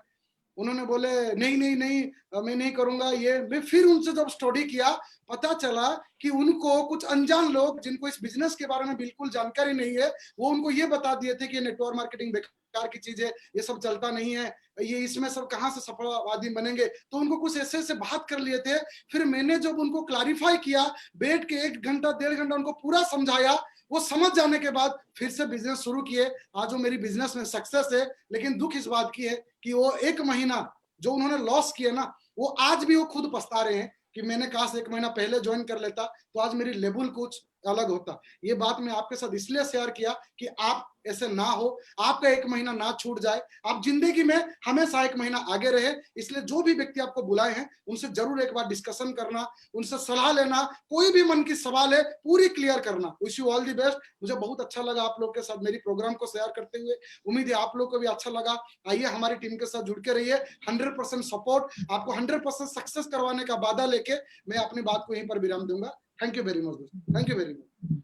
उन्होंने बोले नहीं नहीं नहीं मैं नहीं करूंगा ये। मैं फिर उनसे जब स्टडी किया, पता चला कि उनको कुछ अनजान लोग जिनको इस बिजनेस के बारे में बिल्कुल जानकारी नहीं है, वो उनको ये बता दिए थे कि नेटवर्क मार्केटिंग बेकार की चीज है, ये सब चलता नहीं है, ये इसमें सब कहाँ से सफलवादी बनेंगे। तो उनको कुछ ऐसे बात कर लिए थे। फिर मैंने जब उनको क्लैरिफाई किया, बैठ के 1 घंटा 1.5 घंटा उनको पूरा समझाया, वो समझ जाने के बाद फिर से बिजनेस शुरू किए। आज वो मेरी बिजनेस में सक्सेस है। लेकिन दुख इस बात की है कि वो 1 महीना जो उन्होंने लॉस किया ना, वो आज भी वो खुद पछता रहे हैं कि मैंने काश 1 महीना पहले ज्वाइन कर लेता तो आज मेरी लेवल कुछ अलग होता। ये बात मैं आपके साथ इसलिए शेयर किया कि आप ऐसे ना हो, आपका 1 महीना ना छूट जाए, आप जिंदगी में हमेशा 1 महीना आगे रहे। इसलिए जो भी व्यक्ति आपको बुलाए हैं उनसे जरूर एक बार डिस्कशन करना, उनसे सलाह लेना, कोई भी मन की सवाल है पूरी क्लियर करना। Wish you all the best. मुझे बहुत अच्छा लगा आप लोग के साथ मेरी प्रोग्राम को शेयर करते हुए। उम्मीद है आप लोग को भी अच्छा लगा। आइए हमारी टीम के साथ जुड़ के रहिए। 100% सपोर्ट, आपको 100% सक्सेस करवाने का वादा लेके मैं अपनी बात को यहीं पर विराम दूंगा। Thank you very much. Thank you very much.